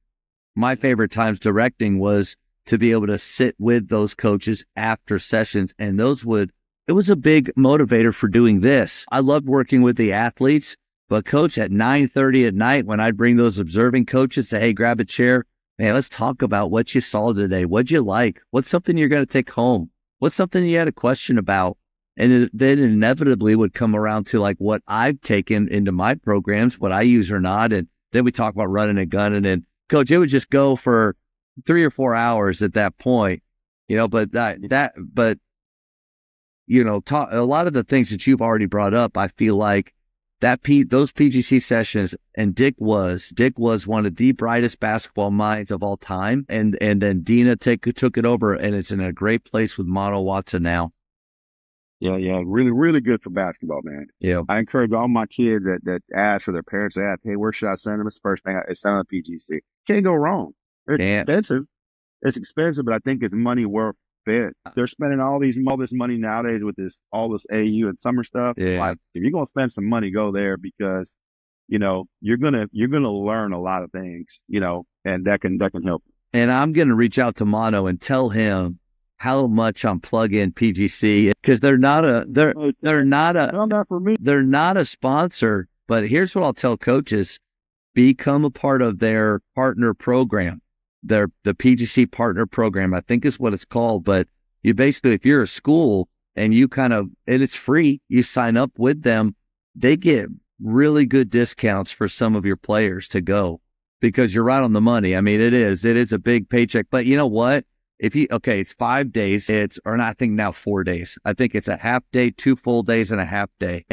Speaker 2: My favorite times directing was to be able to sit with those coaches after sessions, and it was a big motivator for doing this. I loved working with the athletes, but coach, at 9:30 at night when I'd bring those observing coaches, say, hey, grab a chair, man, let's talk about what you saw today. What'd you like? What's something you're going to take home? What's something you had a question about? And then inevitably would come around to like what I've taken into my programs, what I use or not. And then we talk about running and gunning, and coach, it would just go for 3 or 4 hours at that point, but a lot of the things that you've already brought up, I feel like those PGC sessions, and Dick was one of the brightest basketball minds of all time. And then Dina took it over, and it's in a great place with Mono Watson now.
Speaker 1: Yeah. Really, really good for basketball, man.
Speaker 2: Yeah.
Speaker 1: I encourage all my kids that ask for their parents to ask, hey, where should I send them? It's the first thing I send them to PGC. Can't go wrong. It's expensive, but I think it's money well spent. They're spending all this money nowadays with all this AU and summer stuff.
Speaker 2: Yeah.
Speaker 1: Like, if you're gonna spend some money, go there because you're gonna learn a lot of things, and that can help.
Speaker 2: And I'm gonna reach out to Mono and tell him how much I'm plugging PGC, because they're not a sponsor. But here's what I'll tell coaches: become a part of their partner program. The PGC partner program, I think is what it's called. But you basically, if you're a school and and it's free, you sign up with them, they get really good discounts for some of your players to go, because you're right on the money. I mean, it is a big paycheck, but you know what? It's 5 days, I think now 4 days. I think it's a half day, 2 full days and a half day.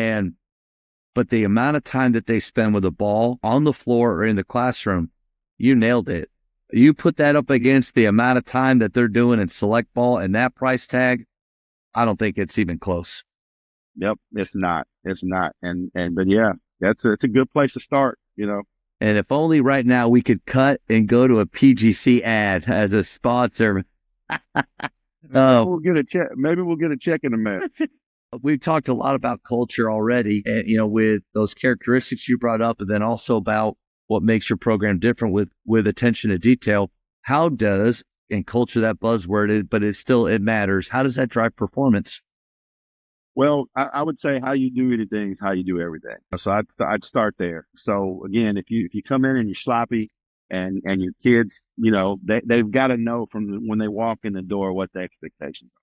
Speaker 2: But the amount of time that they spend with the ball on the floor or in the classroom, you nailed it. You put that up against the amount of time that they're doing in select ball and that price tag, I don't think it's even close.
Speaker 1: Yep, it's not. But yeah, it's a good place to start,
Speaker 2: And if only right now we could cut and go to a PGC ad as a sponsor.
Speaker 1: We'll get a check. Maybe we'll get a check in the mail.
Speaker 2: We've talked a lot about culture already, and with those characteristics you brought up, and then also about what makes your program different with attention to detail. How does, and culture, that buzzword, but it matters. How does that drive performance?
Speaker 1: Well, I would say how you do anything is how you do everything. So I'd start there. So again, if you come in and you're sloppy, and your kids, they've got to know when they walk in the door what the expectations are.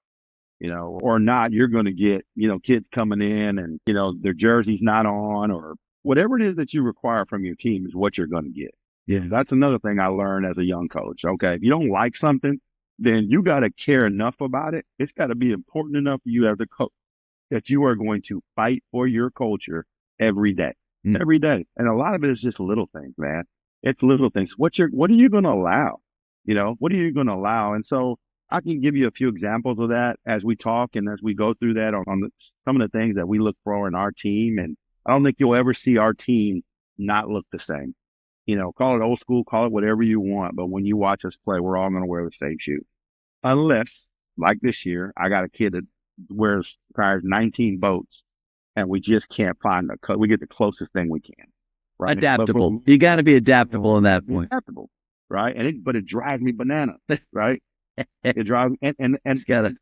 Speaker 1: Or not, you're going to get, kids coming in and, their jersey's not on, or whatever it is that you require from your team is what you're going to get.
Speaker 2: Yeah.
Speaker 1: That's another thing I learned as a young coach. Okay. If you don't like something, then you got to care enough about it. It's got to be important enough for you as a coach that you are going to fight for your culture every day,
Speaker 2: Mm.
Speaker 1: every day. And a lot of it is just little things, man. It's little things. What are you going to allow? What are you going to allow? And so I can give you a few examples of that as we talk and as we go through that on some of the things that we look for in our team. And I don't think you'll ever see our team not look the same. Call it old school, call it whatever you want. But when you watch us play, we're all going to wear the same shoe. Unless, like this year, I got a kid that carries 19 boats and we just can't find we get the closest thing we can. Right.
Speaker 2: Adaptable. You got to be adaptable in that point.
Speaker 1: Adaptable. Right. But it drives me bananas. Right. It drives and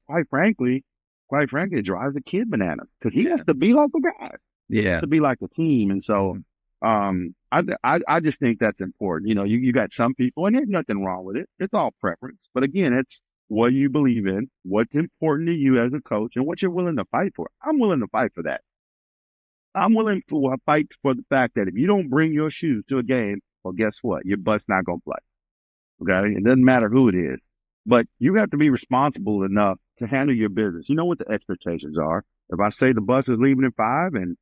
Speaker 1: quite frankly, it drives the kid bananas because he has to be like the guys.
Speaker 2: Yeah.
Speaker 1: To be like the team. And so I just think that's important. You got some people, and there's nothing wrong with it. It's all preference. But again, it's what you believe in, what's important to you as a coach, and what you're willing to fight for. I'm willing to fight for that. I'm willing to fight for the fact that if you don't bring your shoes to a game, well, guess what? Your butt's not going to play. Okay. It doesn't matter who it is, but you have to be responsible enough to handle your business. You know what the expectations are. If I say the bus is leaving at 5 and,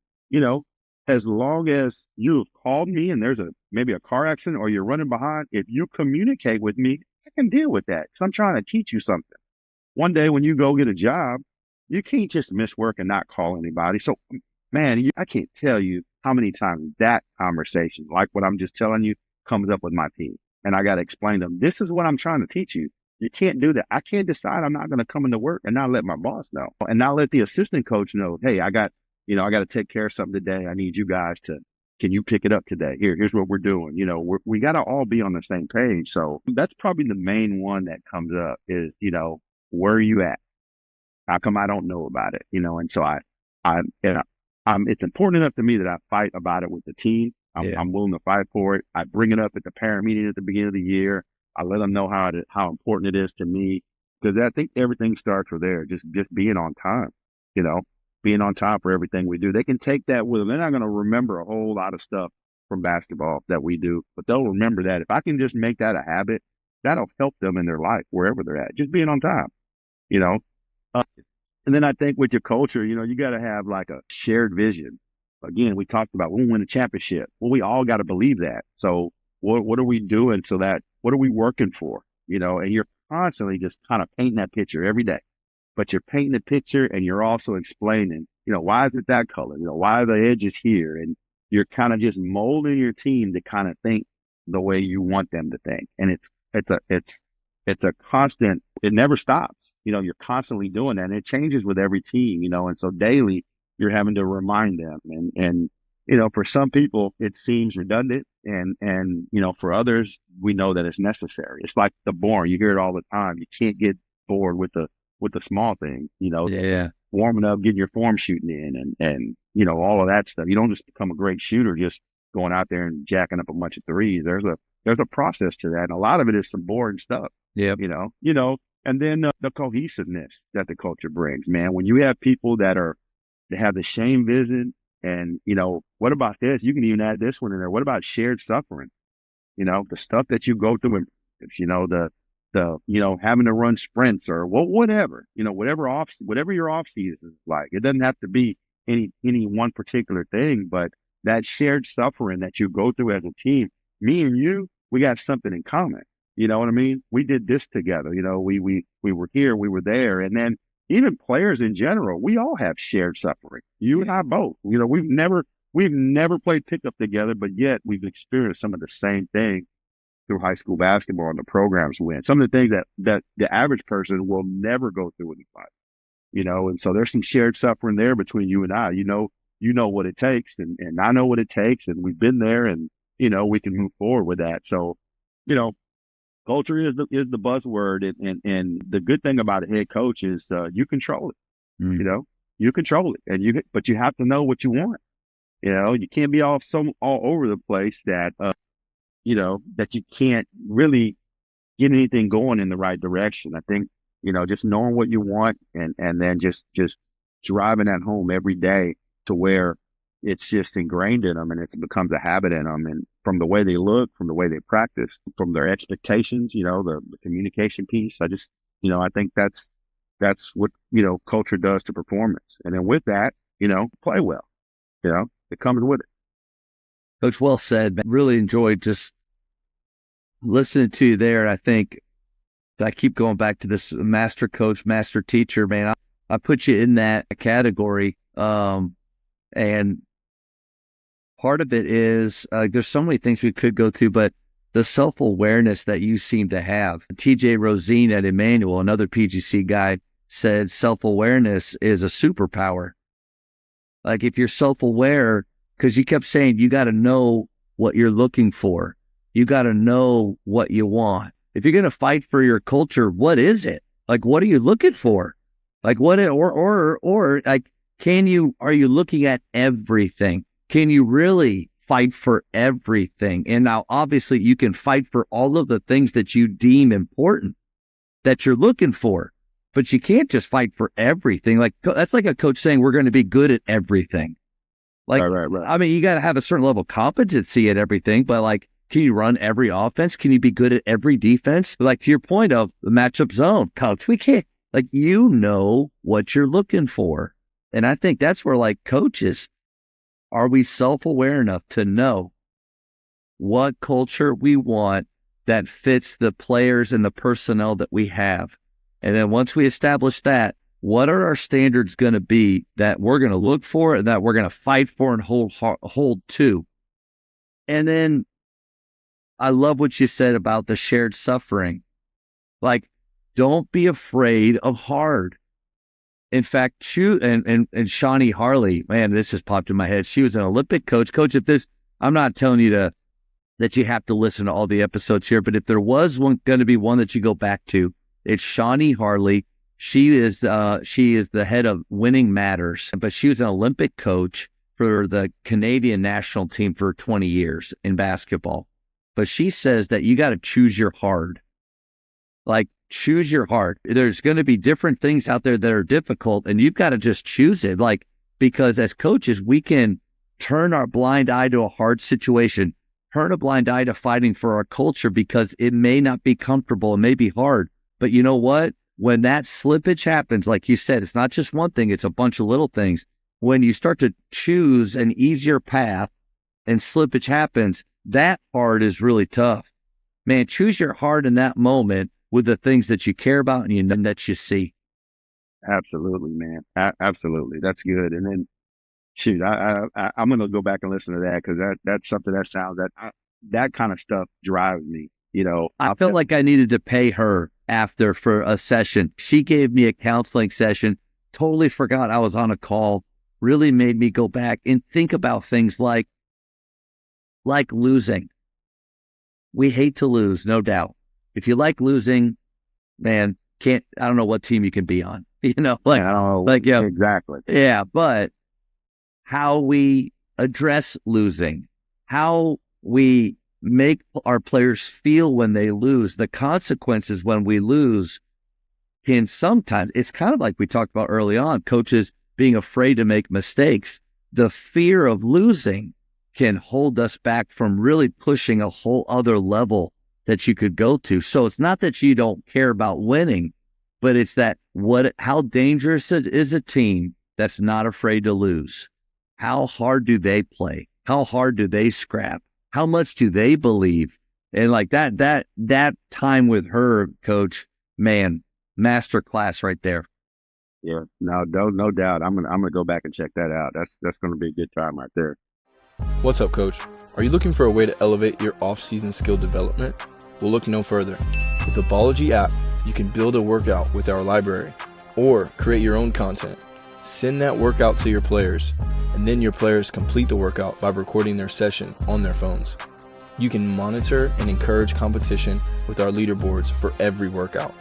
Speaker 1: as long as you have called me and there's maybe a car accident or you're running behind, if you communicate with me, I can deal with that because I'm trying to teach you something. One day when you go get a job, you can't just miss work and not call anybody. So, man, I can't tell you how many times that conversation, like what I'm just telling you, comes up with my team. And I got to explain to them, this is what I'm trying to teach you. You can't do that. I can't decide I'm not going to come into work and not let my boss know and not let the assistant coach know, hey, I got to take care of something today. I need you guys can you pick it up today? Here's what we're doing. We got to all be on the same page. So that's probably the main one that comes up is, where are you at? How come I don't know about it? And so it's important enough to me that I fight about it with the team. I'm willing to fight for it. I bring it up at the parent meeting at the beginning of the year. I let them know how important it is to me because I think everything starts with there. Just being on time, being on time for everything we do. They can take that with them. They're not going to remember a whole lot of stuff from basketball that we do, but they'll remember that. If I can just make that a habit, that'll help them in their life, wherever they're at, just being on time, and then I think with your culture, you got to have like a shared vision. Again, we talked about when we win a championship. Well, we all got to believe that. So what are we doing what are we working for? And you're constantly just kind of painting that picture every day, but you're painting the picture and you're also explaining, why is it that color? Why are the edges here? And you're kind of just molding your team to kind of think the way you want them to think. And it's a constant, it never stops. You're constantly doing that and it changes with every team, and so daily you're having to remind them and for some people it seems redundant and for others, we know that it's necessary. It's like the boring. You hear it all the time. You can't get bored with the small things, warming up, getting your form shooting in and all of that stuff. You don't just become a great shooter just going out there and jacking up a bunch of threes. There's a process to that. And a lot of it is some boring stuff.
Speaker 2: Yeah.
Speaker 1: And then the cohesiveness that the culture brings, man, when you have people that have the same vision and, what about this? You can even add this one in there. What about shared suffering? The stuff that you go through, having to run sprints or whatever, whatever your off season is like. It doesn't have to be any one particular thing, but that shared suffering that you go through as a team, me and you, we got something in common. You know what I mean? We did this together. We were here, we were there. And then even players in general, we all have shared suffering. You and I both. We've never played pickup together, but yet we've experienced some of the same things through high school basketball and the programs we win. Some of the things that the average person will never go through in life. And so there's some shared suffering there between you and I. You know what it takes and I know what it takes and we've been there and, we can move forward with that. So, culture is the buzzword, and the good thing about a head coach is you control it.
Speaker 2: Mm.
Speaker 1: You control it, but you have to know what you want. You can't be all over the place that that you can't really get anything going in the right direction. I think, just knowing what you want and then just driving that home every day to where it's just ingrained in them and it becomes a habit in them. And from the way they look, from the way they practice, from their expectations, the communication piece, I think that's what, culture does to performance. And then with that, play well, it comes with it.
Speaker 2: Coach, well said, man. Really enjoyed just listening to you there. I think I keep going back to this master coach, master teacher, man. I put you in that category. And part of it is there's so many things we could go to, but the self-awareness that you seem to have. TJ Rosine at Emmanuel, another PGC guy, said self-awareness is a superpower. Like if you're self-aware, because you kept saying you got to know what you're looking for. You got to know what you want. If you're going to fight for your culture, what is it? Like, what are you looking for? Like what, or like, are you looking at everything? Can you really fight for everything? And now obviously you can fight for all of the things that you deem important that you're looking for, but you can't just fight for everything. Like that's like a coach saying we're going to be good at everything. Like,
Speaker 1: right.
Speaker 2: I mean, you got to have a certain level of competency at everything, but like, can you run every offense? Can you be good at every defense? Like to your point of the matchup zone, coach, we can't, like, what you're looking for. And I think that's where like coaches, are we self-aware enough to know what culture we want that fits the players and the personnel that we have? And then once we establish that, what are our standards going to be that we're going to look for and that we're going to fight for and hold to? And then I love what you said about the shared suffering. Like, don't be afraid of hard. In fact, and Shawnee Harley, man, this has popped in my head. She was an Olympic coach. Coach, I'm not telling you that you have to listen to all the episodes here, but if there was going to be one that you go back to, it's Shawnee Harley. She is the head of Winning Matters, but she was an Olympic coach for the Canadian national team for 20 years in basketball. But she says that you got to choose your hard. Like, choose your heart. There's going to be different things out there that are difficult, and you've got to just choose it. Like, because as coaches, we can turn our blind eye to a hard situation, turn a blind eye to fighting for our culture because it may not be comfortable, it may be hard. But you know what? When that slippage happens, like you said, it's not just one thing, it's a bunch of little things. When you start to choose an easier path and slippage happens, that part is really tough. Man, choose your heart in that moment with the things that you care about and that you see.
Speaker 1: Absolutely, man. Absolutely. That's good. And then, shoot, I'm going to go back and listen to that because that's something that sounds that kind of stuff drives me.
Speaker 2: I felt like I needed to pay her after for a session. She gave me a counseling session, totally forgot I was on a call, really made me go back and think about things like losing. We hate to lose, no doubt. If you like losing, man, I don't know what team you can be on. I don't know.
Speaker 1: Exactly.
Speaker 2: Yeah, but how we address losing, how we make our players feel when they lose, the consequences when we lose can sometimes, it's kind of like we talked about early on, coaches being afraid to make mistakes. The fear of losing can hold us back from really pushing a whole other level that you could go to. So it's not that you don't care about winning, but it's that how dangerous is a team that's not afraid to lose? How hard do they play? How hard do they scrap? How much do they believe? And like that time with her, coach, man, master class right there.
Speaker 1: Yeah, no doubt. I'm gonna go back and check that out. That's gonna be a good time right there.
Speaker 4: What's up, coach? Are you looking for a way to elevate your off-season skill development? Well, look no further. With the Bology app, you can build a workout with our library or create your own content. Send that workout to your players, and then your players complete the workout by recording their session on their phones. You can monitor and encourage competition with our leaderboards for every workout.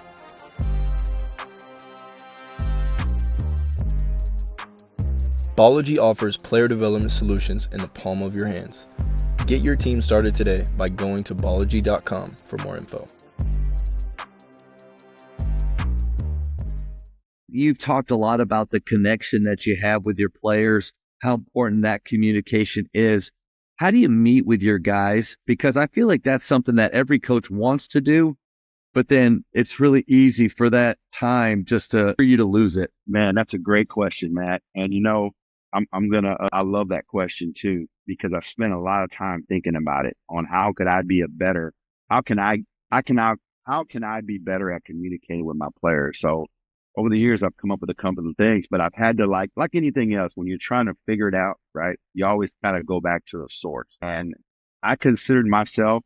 Speaker 4: Bology offers player development solutions in the palm of your hands. Get your team started today by going to Bology.com for more info.
Speaker 2: You've talked a lot about the connection that you have with your players, how important that communication is. How do you meet with your guys? Because I feel like that's something that every coach wants to do, but then it's really easy for that time just for you to lose it.
Speaker 1: Man, that's a great question, Matt. And I love that question too, because I've spent a lot of time thinking about it on how could I be how can how can I be better at communicating with my players? So over the years, I've come up with a couple of things, but I've had to like anything else, when you're trying to figure it out, right? You always kind of go back to the source. And I considered myself,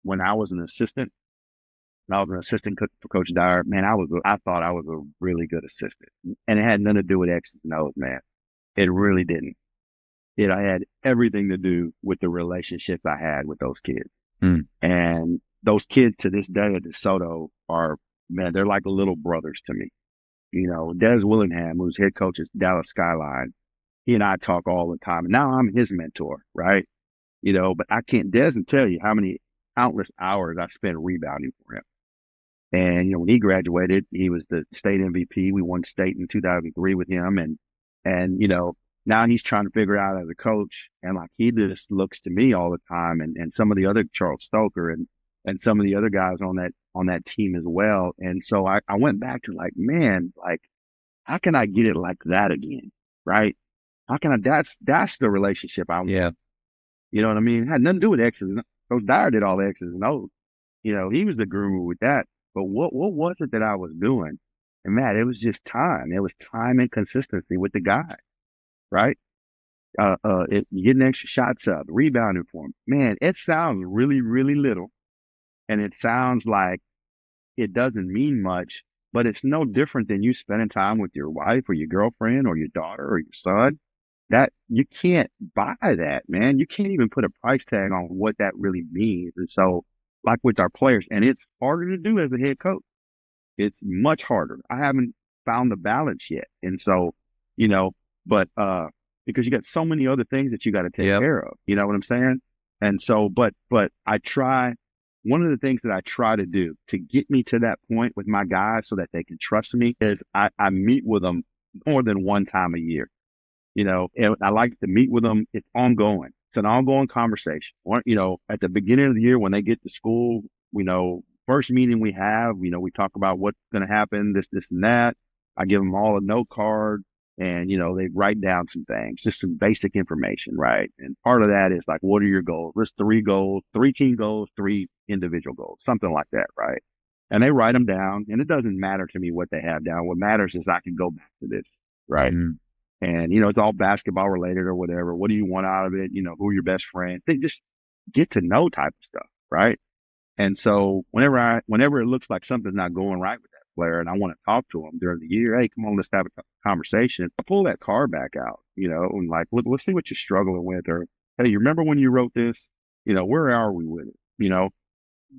Speaker 1: when I was an assistant, for Coach Dyer, man, I thought I was a really good assistant, and it had nothing to do with X's and O's, man. It really didn't. It had everything to do with the relationships I had with those kids. And those kids to this day at DeSoto man, they're like little brothers to me. Des Willingham, who's head coach at Dallas Skyline, he and I talk all the time. And now I'm his mentor, right? But Des doesn't tell you how many countless hours I spent rebounding for him. And, when he graduated, he was the state MVP. We won state in 2003 with him. And, now he's trying to figure out as a coach. And like, he just looks to me all the time, and some of the other Charles Stoker and some of the other guys on that team as well. And so I went back to like, man, like, how can I get it like that again? Right. That's the relationship I want.
Speaker 2: Yeah.
Speaker 1: You know what I mean? It had nothing to do with X's and O's. Coach Dyer did all the X's and O's. He was the guru with that. But what was it that I was doing? And Matt, it was just time. It was time and consistency with the guys, right? Getting extra shots up, rebounding for them. Man, it sounds really, really little. And it sounds like it doesn't mean much, but it's no different than you spending time with your wife or your girlfriend or your daughter or your son. That you can't buy that, man. You can't even put a price tag on what that really means. And so, like with our players, and it's harder to do as a head coach. It's much harder. I haven't found the balance yet. And so, but because you got so many other things that you got to take care of, you know what I'm saying? And so, but one of the things that I try to do to get me to that point with my guys so that they can trust me is I meet with them more than one time a year. And I like to meet with them. It's ongoing. It's an ongoing conversation. At the beginning of the year when they get to school, first meeting we have, we talk about what's going to happen, this and that. I give them all a note card, and, they write down some things, just some basic information, right? And part of that is like, what are your goals? There's 3 goals, 3 team goals, 3 individual goals, something like that, right? And they write them down, and it doesn't matter to me what they have down. What matters is I can go back to this, right? And, it's all basketball related or whatever. What do you want out of it? Who are your best friends? They just get to know type of stuff, right? And so whenever it looks like something's not going right with that player and I want to talk to them during the year, hey, come on, let's have a conversation. I pull that card back out, and like, let's see what you're struggling with. Or, hey, you remember when you wrote this? Where are we with it?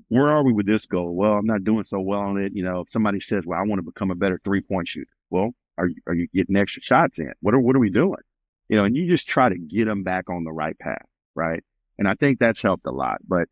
Speaker 1: Where are we with this goal? Well, I'm not doing so well on it. If somebody says, well, I want to become a better 3-point shooter. Well, are you getting extra shots in? What are we doing? And you just try to get them back on the right path, right? And I think that's helped a lot. But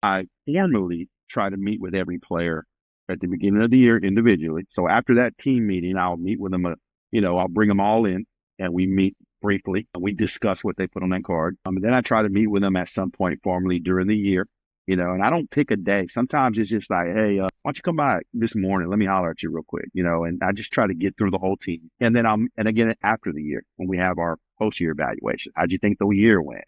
Speaker 1: I formally try to meet with every player at the beginning of the year individually. So after that team meeting, I'll meet with them. I'll bring them all in and we meet briefly and we discuss what they put on that card. And then I try to meet with them at some point formally during the year. And I don't pick a day. Sometimes it's just like, hey, why don't you come by this morning? Let me holler at you real quick, and I just try to get through the whole team. And then and again, after the year, when we have our post-year evaluation, how'd you think the year went,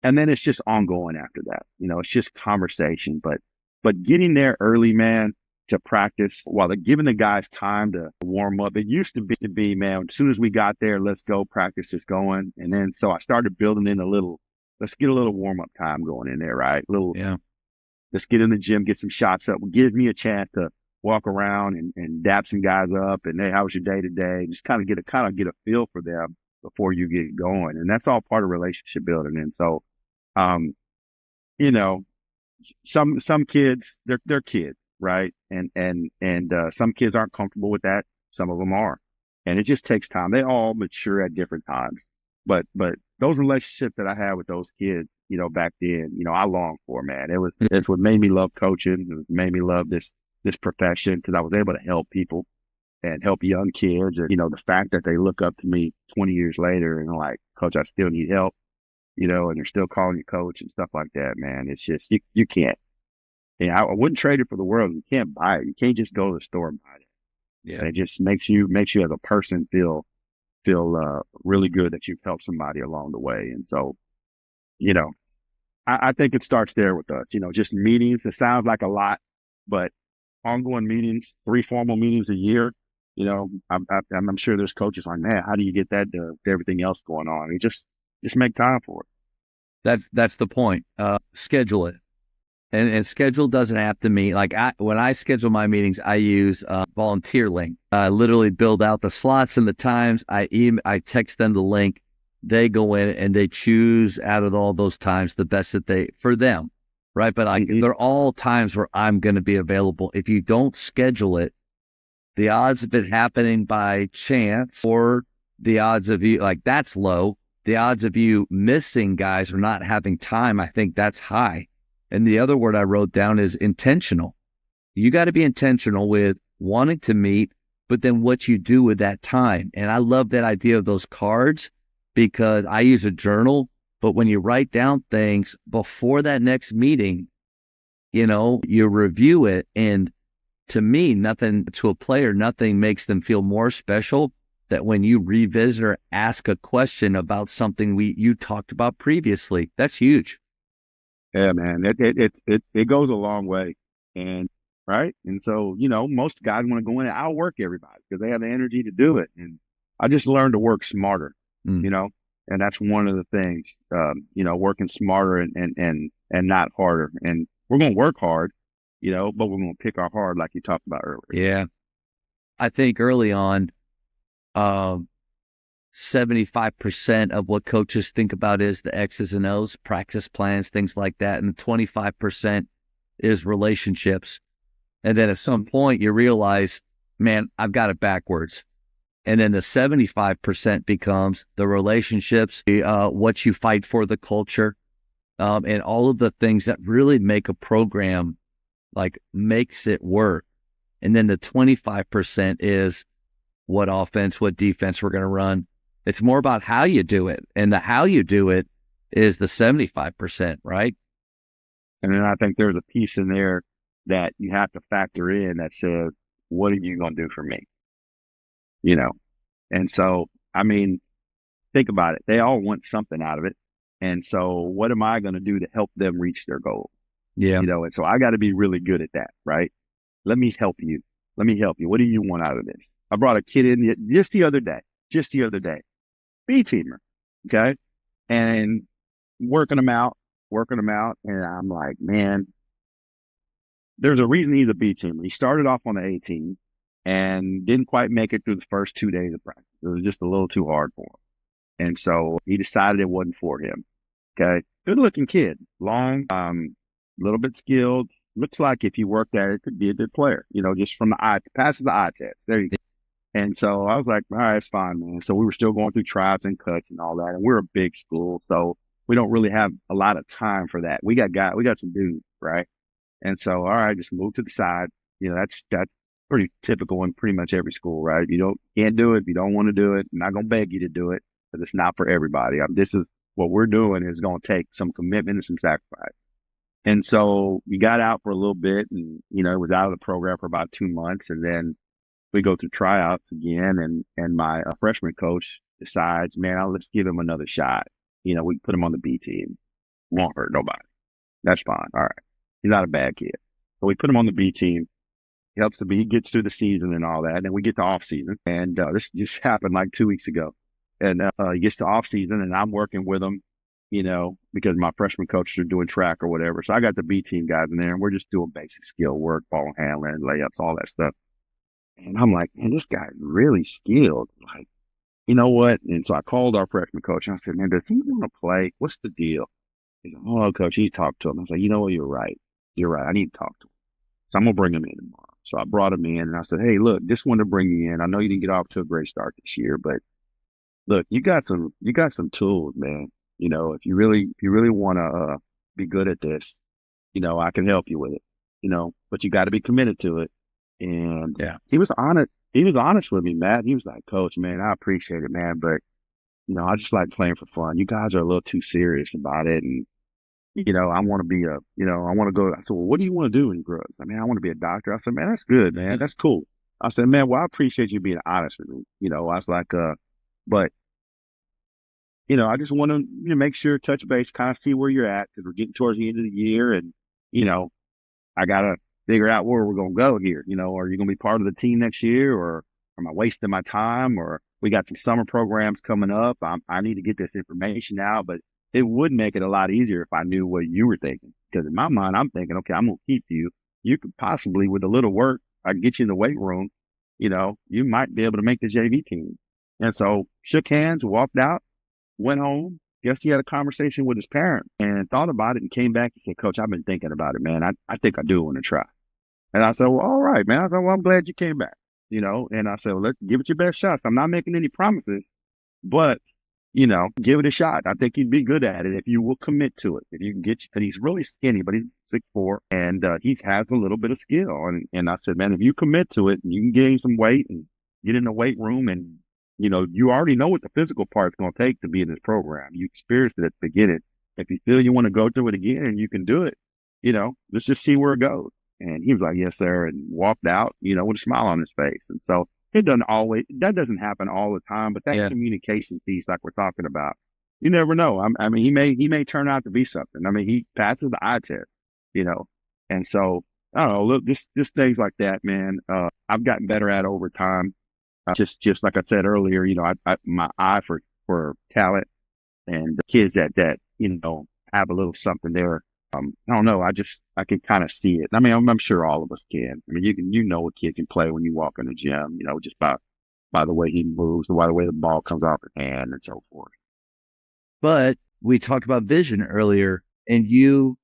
Speaker 1: and then it's just ongoing after that. It's just conversation, but getting there early, man, to practice while they're giving the guys time to warm up. It used to be, man, as soon as we got there, let's go, practice is going. And then, so I started building in let's get a little warm up time going in there, right? Let's get in the gym, get some shots up. It gives me a chance to walk around and dap some guys up. And hey, how was your day today? Just kind of get a feel for them before you get going. And that's all part of relationship building. And so, some kids, they're kids, right? And some kids aren't comfortable with that. Some of them are, and it just takes time. They all mature at different times. But those relationships that I had with those kids, back then, I longed for, man. It's what made me love coaching. It made me love this profession because I was able to help people and help young kids. And, the fact that they look up to me 20 years later and like, coach, I still need help, and they're still calling you coach and stuff like that, man. It's just, you can't. Yeah, I wouldn't trade it for the world. You can't buy it. You can't just go to the store and buy it.
Speaker 2: Yeah.
Speaker 1: And it just makes you as a person feel really good that you've helped somebody along the way. And so, you know, I think it starts there with us. Just meetings. It sounds like a lot, but ongoing meetings, 3 formal meetings a year. I'm sure there's coaches like, man, how do you get that to everything else going on? You just make time for it.
Speaker 2: That's the point. Schedule it. And schedule doesn't have to mean like when I schedule my meetings, I use volunteer link. I literally build out the slots and the times. I text them the link. They go in and they choose out of all those times the best that for them, right? But they're all times where I'm going to be available. If you don't schedule it, the odds of it happening by chance or the odds of you like that's low. The odds of you missing guys or not having time, I think that's high. And the other word I wrote down is intentional. You got to be intentional with wanting to meet, but then what you do with that time. And I love that idea of those cards because I use a journal, but when you write down things before that next meeting, you review it. And to me, to a player, nothing makes them feel more special that when you revisit or ask a question about something you talked about previously. That's huge.
Speaker 1: Yeah, man, it goes a long way, and right, and so most guys want to go in and outwork everybody because they have the energy to do it, and I just learned to work smarter, and that's one of the things, working smarter and not harder, and we're gonna work hard, but we're gonna pick our hard like you talked about earlier.
Speaker 2: Yeah, I think early on, 75% of what coaches think about is the X's and O's, practice plans, things like that. And 25% is relationships. And then at some point you realize, man, I've got it backwards. And then the 75% becomes the relationships, what you fight for, the culture, and all of the things that really make a program like makes it work. And then the 25% is what offense, what defense we're going to run. It's more about how you do it. And the how you do it is the 75%, right?
Speaker 1: And then I think there's a piece in there that you have to factor in that says, what are you going to do for me? And so, I mean, think about it. They all want something out of it. And so what am I going to do to help them reach their goal?
Speaker 2: Yeah.
Speaker 1: And so I got to be really good at that, right? Let me help you. What do you want out of this? I brought a kid in just the other day, B-teamer. Okay. And working them out. And I'm like, man, there's a reason he's a B-teamer. He started off on the A team and didn't quite make it through the first 2 days of practice. It was just a little too hard for him. And so he decided it wasn't for him. Okay. Good looking kid, long, little bit skilled. Looks like if he worked at it, could be a good player, just from passes the eye test. There you go. And so I was like, all right, it's fine, man. So we were still going through tryouts and cuts and all that. And we're a big school, so we don't really have a lot of time for that. We got some dudes, right? And so, all right, just move to the side. That's pretty typical in pretty much every school, right? If you can't do it, if you don't want to do it, I'm not going to beg you to do it, but it's not for everybody. This is what we're doing is going to take some commitment and some sacrifice. And so we got out for a little bit and, it was out of the program for about 2 months. And then we go through tryouts again. And my freshman coach decides, man, let's give him another shot. We put him on the B team. Won't hurt nobody. That's fine. All right. He's not a bad kid. So we put him on the B team. He gets through the season and all that. And then we get to off season. And this just happened like 2 weeks ago. And he gets to off season and I'm working with him, because my freshman coaches are doing track or whatever. So I got the B team guys in there and we're just doing basic skill work, ball handling, layups, all that stuff. And I'm like, man, this guy's really skilled. Like, you know what? And so I called our freshman coach and I said, man, does he want to play? What's the deal? He's like, oh, coach, you talk to him. I was like, you know what? You're right. I need to talk to him. So I'm going to bring him in tomorrow. So I brought him in and I said, hey, look, just wanted to bring you in. I know you didn't get off to a great start this year, but look, you got some tools, man. If you really want to be good at this, I can help you with it. But you got to be committed to it. And
Speaker 2: Yeah.
Speaker 1: he was honest. He was honest with me, Matt. He was like, "Coach, man, I appreciate it, man, but I just like playing for fun. You guys are a little too serious about it, and I want to be I want to go." I said, "Well, what do you want to do when you grow up?" I said, "Man, I want to be a doctor." I said, "Man, that's good, man. That's cool." I said, "Man, well, I appreciate you being honest with me." I was like, but I just want to make sure, touch base, kind of see where you're at because we're getting towards the end of the year, and you know, I gotta figure out where we're gonna go here. Are you gonna be part of the team next year, or am I wasting my time? Or we got some summer programs coming up. I need to get this information out, but it would make it a lot easier if I knew what you were thinking. Because in my mind, I'm thinking, okay, I'm gonna keep you. You could possibly, with a little work, I can get you in the weight room. You might be able to make the JV team. And so shook hands, walked out, went home. Guess he had a conversation with his parent and thought about it and came back and said, "Coach, I've been thinking about it, man. I think I do want to try." And I said, "Well, all right, man." I said, "Well, I'm glad you came back." And I said, "Well, let's give it your best shots. I'm not making any promises, but, give it a shot. I think you'd be good at it if you will commit to it. If you can and he's really skinny, but he's 6'4", and he has a little bit of skill." And I said, "Man, if you commit to it and you can gain some weight and get in the weight room and, you already know what the physical part's going to take to be in this program. You experienced it at the beginning. If you feel you want to go through it again and you can do it, let's just see where it goes." And he was like, "Yes, sir," and walked out, with a smile on his face. And so that doesn't happen all the time, but that
Speaker 2: Yeah.
Speaker 1: communication piece, like we're talking about, you never know. I mean, he may turn out to be something. I mean, he passes the eye test, you know, and so I don't know. Look, just things like that, man. I've gotten better at over time. Just like I said earlier, my eye for talent and the kids that have a little something there. I don't know. I can kind of see it. I mean, I'm sure all of us can. I mean, a kid can play when you walk in the gym, just by the way he moves, by the way the ball comes off his hand and so forth.
Speaker 2: But we talked about vision earlier, and you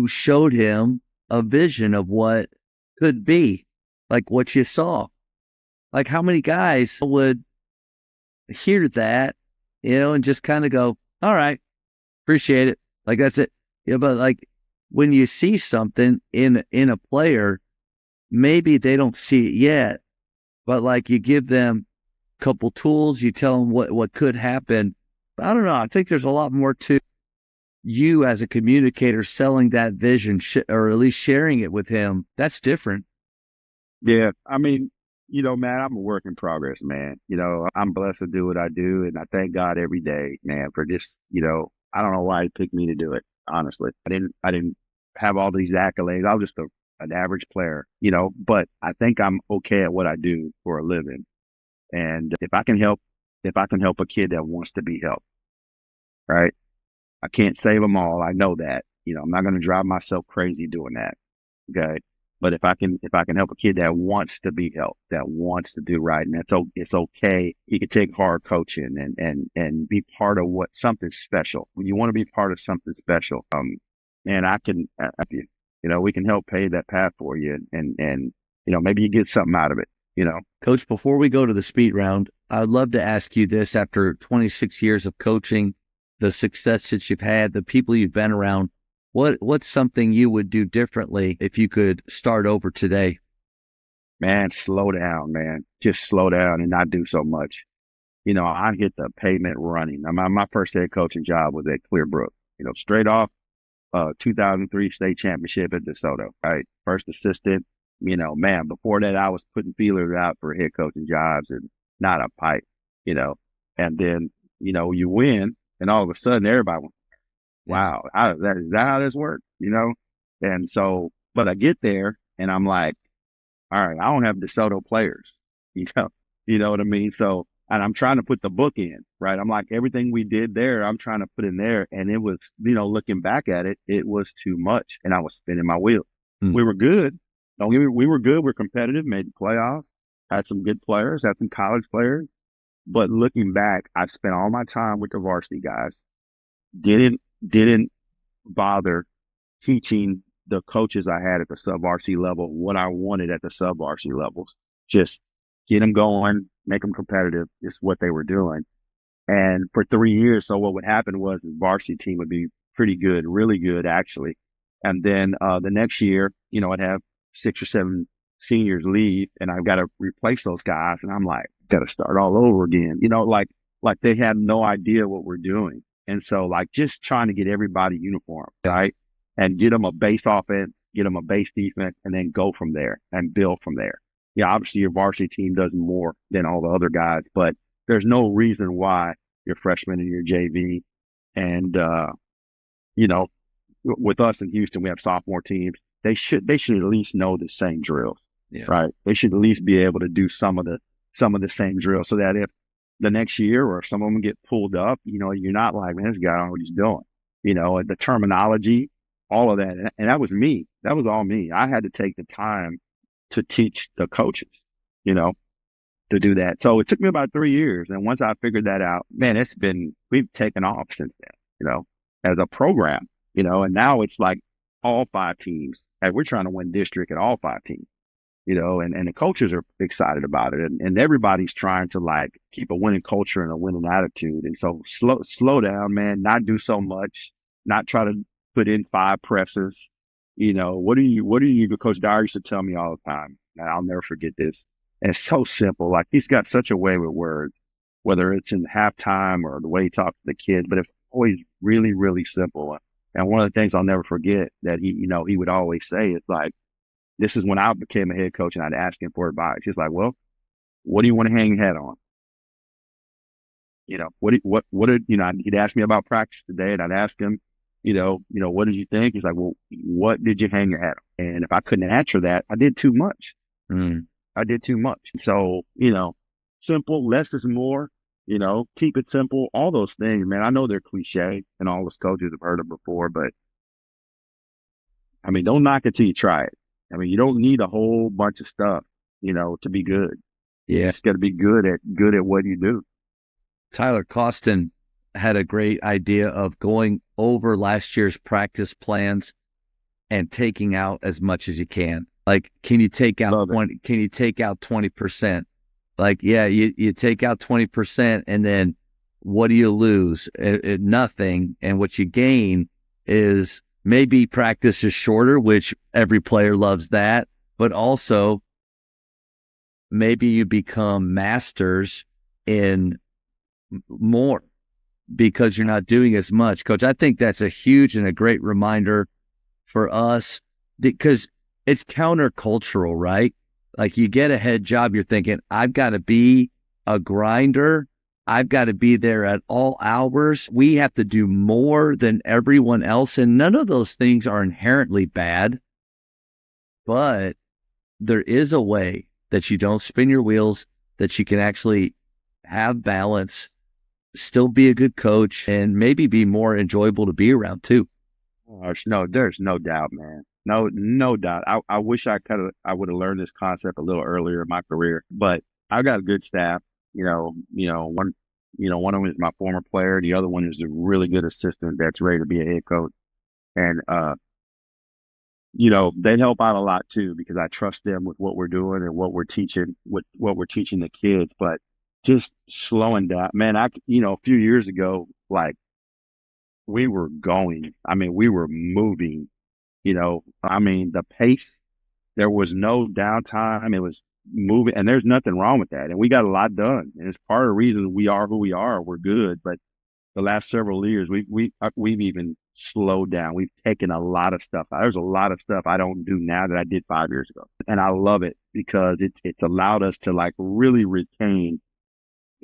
Speaker 2: showed him a vision of what could be, like what you saw. Like how many guys would hear that, and just kind of go, "All right, appreciate it." Like that's it. Yeah, but like when you see something in a player, maybe they don't see it yet, but like you give them a couple tools, you tell them what could happen. But I don't know. I think there's a lot more to you as a communicator selling that vision, or at least sharing it with him. That's different.
Speaker 1: Yeah, I mean, man, I'm a work in progress, man. I'm blessed to do what I do, and I thank God every day, man, for just, I don't know why He picked me to do it. Honestly, I didn't have all these accolades. I was just an average player, but I think I'm okay at what I do for a living. And if I can help a kid that wants to be helped, right? I can't save them all. I know that. I'm not going to drive myself crazy doing that. Okay. But if I can help a kid that wants to be helped, that wants to do right, and it's okay. He can take hard coaching and be part of something special. When you want to be part of something special, man, I can help you. We can help pave that path for you, and maybe you get something out of it.
Speaker 2: Coach, before we go to the speed round, I'd love to ask you this: after 26 years of coaching, the success that you've had, the people you've been around, what's something you would do differently if you could start over today?
Speaker 1: Man, slow down, man. Just slow down and not do so much. I hit the pavement running. My first head coaching job was at Clearbrook. Straight off 2003 state championship at DeSoto, right? First assistant. Man, before that, I was putting feelers out for head coaching jobs and not a pipe, and then, you win and all of a sudden everybody went, "Wow, is that how this works?" And so, but I get there and I'm like, all right, I don't have DeSoto players, you know, you know what I mean? So, and I'm trying to put the book in, right? I'm like, everything we did there, I'm trying to put in there. And it was, looking back at it, it was too much. And I was spinning my wheels. We were good. Don't get me, we were good. We're competitive, made the playoffs, had some good players, had some college players. But looking back, I spent all my time with the varsity guys. Didn't bother teaching the coaches I had at the sub varsity level what I wanted at the sub varsity levels. Just get them going, make them competitive is what they were doing. And for 3 years, so what would happen was the varsity team would be pretty good, really good actually. And then the next year, I'd have 6 or 7 seniors leave, and I've got to replace those guys, and I'm like, got to start all over again. Like they have no idea what we're doing, and so like just trying to get everybody uniform, right, and get them a base offense, get them a base defense, and then go from there and build from there. Yeah, obviously your varsity team does more than all the other guys, but there's no reason why your freshman and your JV and with us in Houston, we have sophomore teams. They should at least know the same drills,
Speaker 2: Yeah.
Speaker 1: right? They should at least be able to do some of the same drills, so that if the next year or some of them get pulled up, you're not like, man, this guy don't know what he's doing. And the terminology, all of that, and that was me. That was all me. I had to take the time to teach the coaches, you know, to do that. So it took me about 3 years. And once I figured that out, man, we've taken off since then, as a program, and now it's like all 5 teams. And we're trying to win district at all 5 teams, and the coaches are excited about it. And everybody's trying to like keep a winning culture and a winning attitude. And so slow down, man, not do so much, not try to put in 5 presses. What do you, Coach Dyer used to tell me all the time, and I'll never forget this. And it's so simple. Like he's got such a way with words, whether it's in halftime or the way he talks to the kids, but it's always really, really simple. And one of the things I'll never forget that he would always say is like, this is when I became a head coach and I'd ask him for advice. He's like, well, what do you want to hang your hat on? He'd ask me about practice today and I'd ask him, what did you think? He's like, well, what did you hang your hat on? And if I couldn't answer that, I did too much. I did too much. So, simple, less is more, keep it simple, all those things, man. I know they're cliche and all us coaches have heard it before, but I mean, don't knock it till you try it. I mean, you don't need a whole bunch of stuff, to be good.
Speaker 2: Yeah.
Speaker 1: You just got to be good at what you do.
Speaker 2: Tyler Costin had a great idea of going over last year's practice plans and taking out as much as you can. Like, can you take out 20? Can you take out 20%? Like, yeah, you take out 20%, and then what do you lose? Nothing. And what you gain is maybe practice is shorter, which every player loves that, but also maybe you become masters in more because you're not doing as much. Coach, I think that's a huge and a great reminder for us because it's countercultural, right? Like you get a head job, you're thinking, I've got to be a grinder. I've got to be there at all hours. We have to do more than everyone else. And none of those things are inherently bad, but there is a way that you don't spin your wheels, that you can actually have balance, still be a good coach, and maybe be more enjoyable to be around too.
Speaker 1: There's no doubt, man. No doubt. I wish I would have learned this concept a little earlier in my career, but I got a good staff. One of them is my former player. The other one is a really good assistant that's ready to be a head coach. And, they help out a lot too, because I trust them with what we're doing and what we're teaching, what we're teaching the kids, but just slowing down, man. A few years ago, like we were moving, the pace, there was no downtime. It was moving, and there's nothing wrong with that. And we got a lot done. And it's part of the reason we are who we are. We're good. But the last several years, we've even slowed down. We've taken a lot of stuff out. There's a lot of stuff I don't do now that I did 5 years ago. And I love it because it's allowed us to like really retain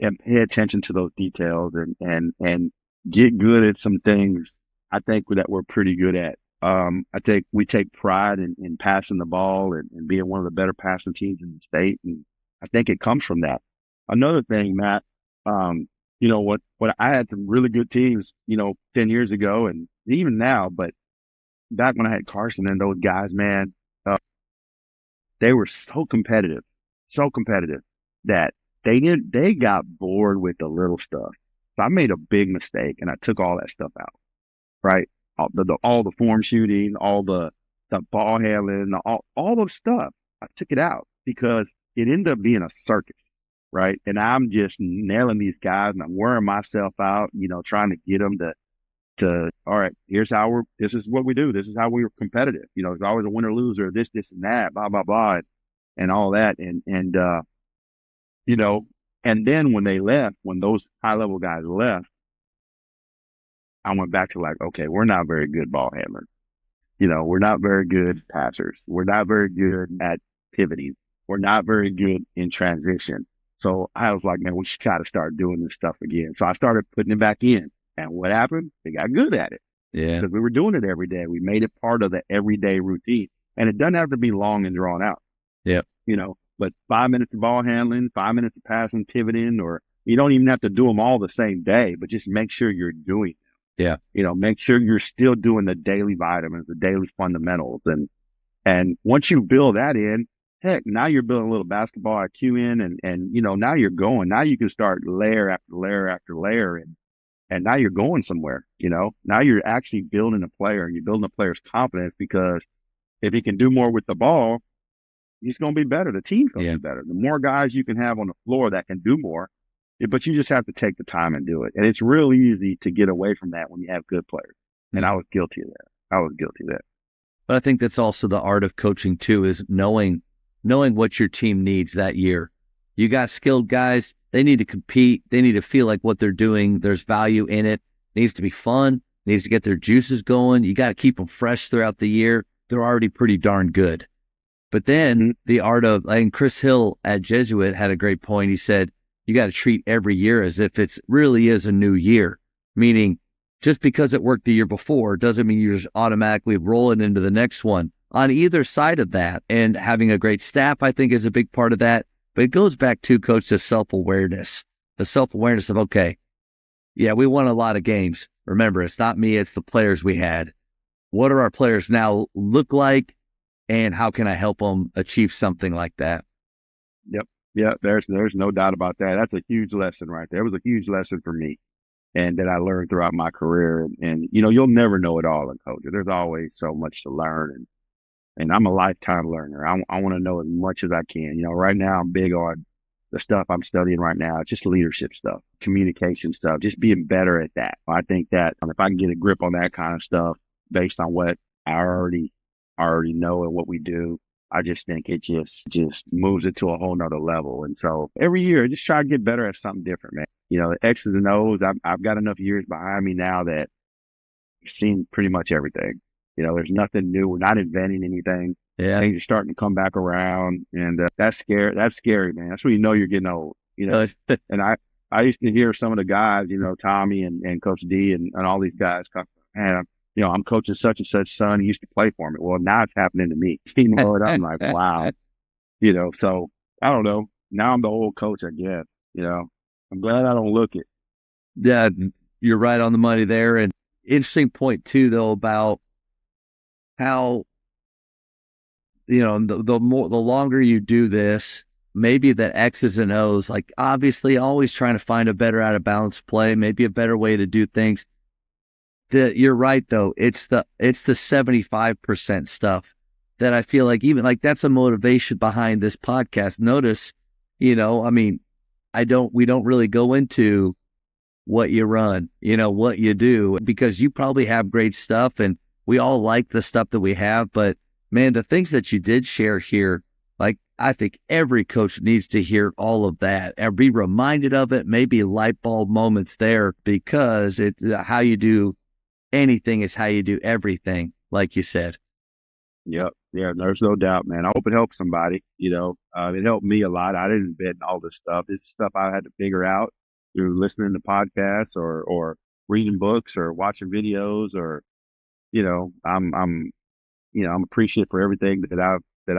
Speaker 1: and pay attention to those details and get good at some things I think that we're pretty good at. I think we take pride in passing the ball and being one of the better passing teams in the state. And I think it comes from that. Another thing, Matt, what I had some really good teams, 10 years ago and even now, but back when I had Carson and those guys, man, they were so competitive that they got bored with the little stuff. So I made a big mistake and I took all that stuff out, right? All the form shooting, all the ball handling, all the stuff. I took it out because it ended up being a circus, right? And I'm just nailing these guys and I'm wearing myself out, trying to get them all right, this is what we do. This is how we were competitive. There's always a winner loser, this, and that, blah, blah, blah, and all that. And then when they left, when those high level guys left, I went back to like, okay, we're not very good ball handlers. We're not very good passers. We're not very good at pivoting. We're not very good in transition. So I was like, man, we should try to start doing this stuff again. So I started putting it back in. And what happened? They got good at it.
Speaker 2: Yeah.
Speaker 1: Because we were doing it every day. We made it part of the everyday routine. And it doesn't have to be long and drawn out.
Speaker 2: Yeah.
Speaker 1: But 5 minutes of ball handling, 5 minutes of passing, pivoting, or you don't even have to do them all the same day, but just make sure you're doing
Speaker 2: Yeah.
Speaker 1: Make sure you're still doing the daily vitamins, the daily fundamentals. And once you build that in, heck, now you're building a little basketball IQ in and now you're going. Now you can start layer after layer after layer and now you're going somewhere, Now you're actually building a player and you're building a player's confidence because if he can do more with the ball, he's going to be better. The team's going to be better. The more guys you can have on the floor that can do more, but you just have to take the time and do it. And it's real easy to get away from that when you have good players. And I was guilty of that.
Speaker 2: But I think that's also the art of coaching too, is knowing what your team needs that year. You got skilled guys. They need to compete. They need to feel like what they're doing, there's value in it. It needs to be fun. It needs to get their juices going. You got to keep them fresh throughout the year. They're already pretty darn good. But then the art of, and Chris Hill at Jesuit had a great point. He said, you got to treat every year as if it's really is a new year, meaning just because it worked the year before doesn't mean you're just automatically rolling into the next one. On either side of that, and having a great staff, I think, is a big part of that. But it goes back to, Coach, to self-awareness. The self-awareness of, okay, yeah, we won a lot of games. Remember, it's not me, it's the players we had. What do our players now look like, and how can I help them achieve something like that?
Speaker 1: Yep. Yeah, there's no doubt about that. That's a huge lesson right there. It was a huge lesson for me and that I learned throughout my career. And you'll never know it all in coaching. There's always so much to learn. And I'm a lifetime learner. I want to know as much as I can. Right now I'm big on the stuff I'm studying right now, just leadership stuff, communication stuff, just being better at that. I think that if I can get a grip on that kind of stuff based on what I already know and what we do, I just think it just moves it to a whole nother level. And so every year, just try to get better at something different, man. The X's and O's, I've got enough years behind me now that I've seen pretty much everything. There's nothing new. We're not inventing anything.
Speaker 2: Yeah.
Speaker 1: Things are starting to come back around. And that's scary. That's scary, man. That's when you're getting old, And I used to hear some of the guys, Tommy and Coach D and all these guys come, man, I'm coaching such and such son. He used to play for me. Well, now it's happening to me. And I'm like, wow. So I don't know. Now I'm the old coach, I guess. I'm glad I don't look it.
Speaker 2: Yeah, you're right on the money there. And interesting point too, though, about how, the longer you do this, maybe the X's and O's, like obviously always trying to find a better out of balance play, maybe a better way to do things. You're right though. It's the 75% stuff that I feel like even like that's a motivation behind this podcast. Notice, we don't really go into what you run, what you do, because you probably have great stuff and we all like the stuff that we have. But man, the things that you did share here, like I think every coach needs to hear all of that and be reminded of it, maybe light bulb moments there, because it's how you do anything is how you do everything, like you said.
Speaker 1: Yep. Yeah, there's no doubt, man. I hope it helps somebody. It helped me a lot. I didn't invent all this stuff. This is stuff I had to figure out through listening to podcasts or reading books or watching videos or, I'm appreciative for everything that I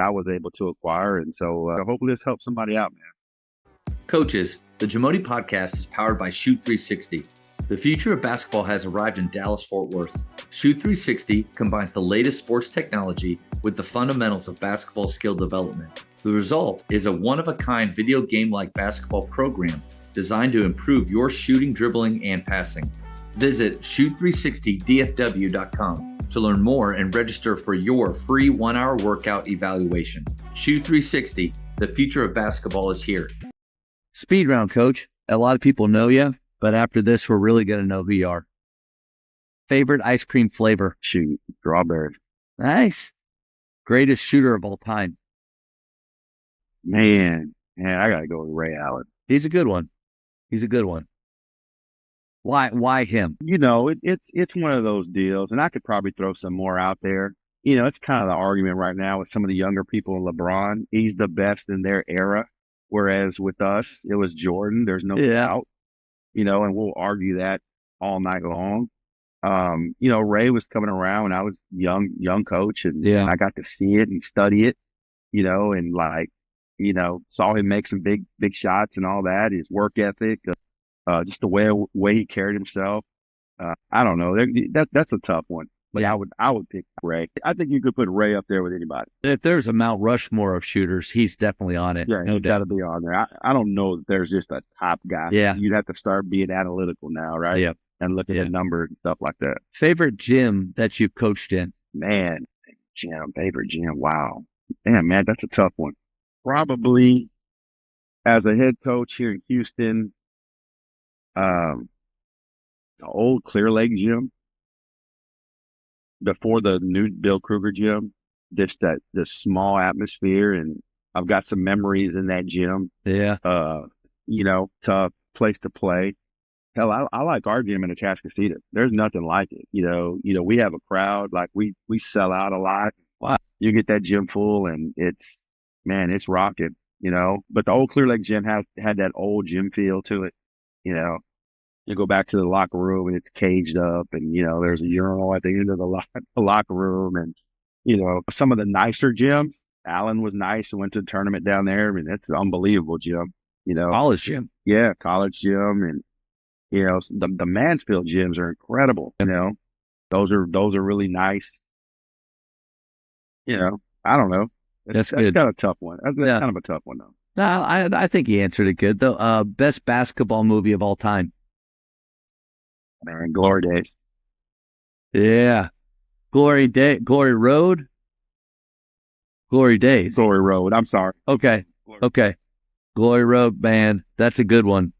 Speaker 1: was able to acquire. And so hopefully this helps somebody out, man.
Speaker 3: Coaches, the JAMODI podcast is powered by Shoot 360. The future of basketball has arrived in Dallas-Fort Worth. Shoot 360 combines the latest sports technology with the fundamentals of basketball skill development. The result is a one-of-a-kind video game-like basketball program designed to improve your shooting, dribbling, and passing. Visit shoot360dfw.com to learn more and register for your free 1-hour workout evaluation. Shoot 360, The future of basketball is here.
Speaker 2: Speed round, coach. A lot of people know you, but after this, we're really going to know who you are. Favorite ice cream flavor?
Speaker 1: Shoot, strawberry.
Speaker 2: Nice. Greatest shooter of all time?
Speaker 1: Man, I gotta go with Ray Allen.
Speaker 2: He's a good one. He's a good one. Why him?
Speaker 1: It's one of those deals, and I could probably throw some more out there. It's kind of the argument right now with some of the younger people. LeBron, he's the best in their era, whereas with us, it was Jordan. There's no doubt, and we'll argue that all night long. Ray was coming around when I was young coach, and I got to see it and study it, and saw him make some big shots and all that. His work ethic, just the way he carried himself. I don't know. That's a tough one. But I would pick Ray. I think you could put Ray up there with anybody.
Speaker 2: If there's a Mount Rushmore of shooters, he's definitely on it.
Speaker 1: Yeah,
Speaker 2: no
Speaker 1: he's got to be on there. I don't know that there's just a top guy.
Speaker 2: Yeah.
Speaker 1: You'd have to start being analytical now, right?
Speaker 2: Yeah.
Speaker 1: And look at the numbers and stuff like that.
Speaker 2: Favorite gym that you've coached in?
Speaker 1: Man, favorite gym. Wow. Damn, man, that's a tough one. Probably as a head coach here in Houston, the old Clear Lake gym before the new Bill Kruger gym, just the small atmosphere, and I've got some memories in that gym.
Speaker 2: Yeah.
Speaker 1: Tough place to play. Hell, I like our gym in Atascocita. There's nothing like it. We have a crowd, like we sell out a lot.
Speaker 2: Wow.
Speaker 1: You get that gym full and it's rocking, but the old Clear Lake gym had that old gym feel to it. You go back to the locker room and it's caged up, and there's a urinal at the end of the locker room, and some of the nicer gyms. Allen was nice and went to the tournament down there. I mean, that's an unbelievable gym.
Speaker 2: College gym.
Speaker 1: Yeah, college gym, and the Mansfield gyms are incredible. Those are really nice. I don't know.
Speaker 2: That's
Speaker 1: kind
Speaker 2: good.
Speaker 1: of a tough one. That's kind of a tough one though.
Speaker 2: No, I think you answered it good though. Best basketball movie of all time?
Speaker 1: Man, Glory Days.
Speaker 2: Yeah. Glory Road? Glory Days.
Speaker 1: Glory Road. I'm sorry.
Speaker 2: Okay. Okay. Glory Road, man. That's a good one.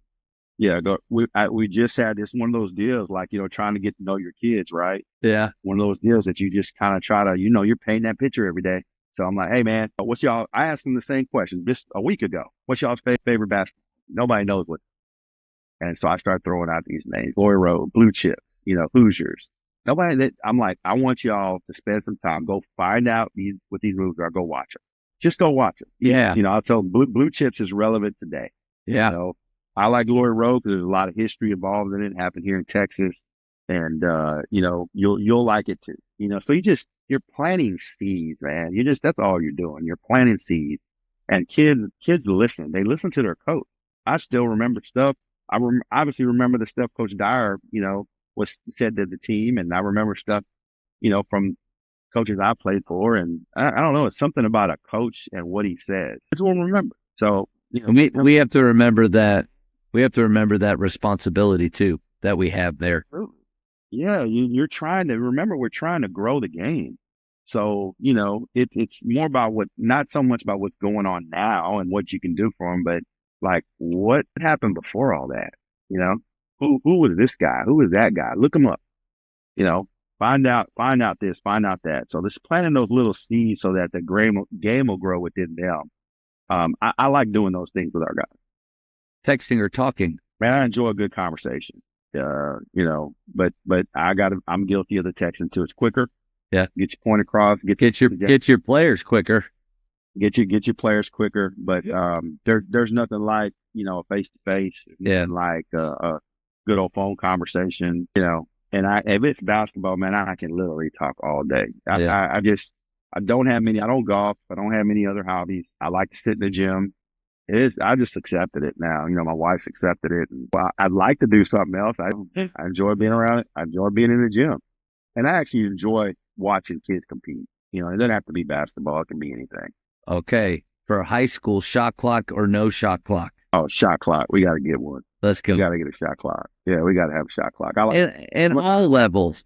Speaker 1: Yeah. We just had this one of those deals, like, trying to get to know your kids, right?
Speaker 2: Yeah.
Speaker 1: One of those deals that you just kind of try to, you're painting that picture every day. So I'm like, hey, man, I asked them the same question just a week ago. What's y'all's favorite basketball? Nobody knows what. And so I started throwing out these names: Glory Road, Blue Chips, Hoosiers. I'm like, I want y'all to spend some time, go find out what these movies are, go watch them. Just go watch them.
Speaker 2: Yeah.
Speaker 1: I'll tell them Blue Chips is relevant today.
Speaker 2: Yeah.
Speaker 1: I like Glory Road because there's a lot of history involved in it. Happened here in Texas, and you'll like it too. So you're planting seeds, man. That's all you're doing. You're planting seeds, and kids listen. They listen to their coach. I still remember stuff. I obviously remember the stuff Coach Dyer, was said to the team, and I remember stuff, from coaches I played for, and I don't know, it's something about a coach and what he says. It's what we remember. So
Speaker 2: we have to remember that. We have to remember that responsibility too that we have there.
Speaker 1: Yeah, you're trying to remember. We're trying to grow the game. So it's more about not so much about what's going on now and what you can do for them, but like what happened before all that. Who was this guy? Who was that guy? Look him up. Find out this, find out that. So just planting those little seeds so that the game will grow within them. I like doing those things with our guys.
Speaker 2: Texting or talking?
Speaker 1: Man, I enjoy a good conversation. But I'm guilty of the texting too. It's quicker.
Speaker 2: Yeah.
Speaker 1: Get your point across. Get
Speaker 2: your players quicker.
Speaker 1: Get your players quicker. But there's nothing like a face to face. Like a good old phone conversation. And if it's basketball, man, I can literally talk all day. I don't have many. I don't golf. I don't have many other hobbies. I like to sit in the gym. I just accepted it now. My wife's accepted it. Well, I'd like to do something else. I enjoy being around it. I enjoy being in the gym. And I actually enjoy watching kids compete. It doesn't have to be basketball. It can be anything.
Speaker 2: Okay. For high school, shot clock or no shot clock?
Speaker 1: Oh, shot clock. We got to get one.
Speaker 2: Let's go.
Speaker 1: We got to get a shot clock. Yeah, we got to have a shot clock.
Speaker 2: And all levels.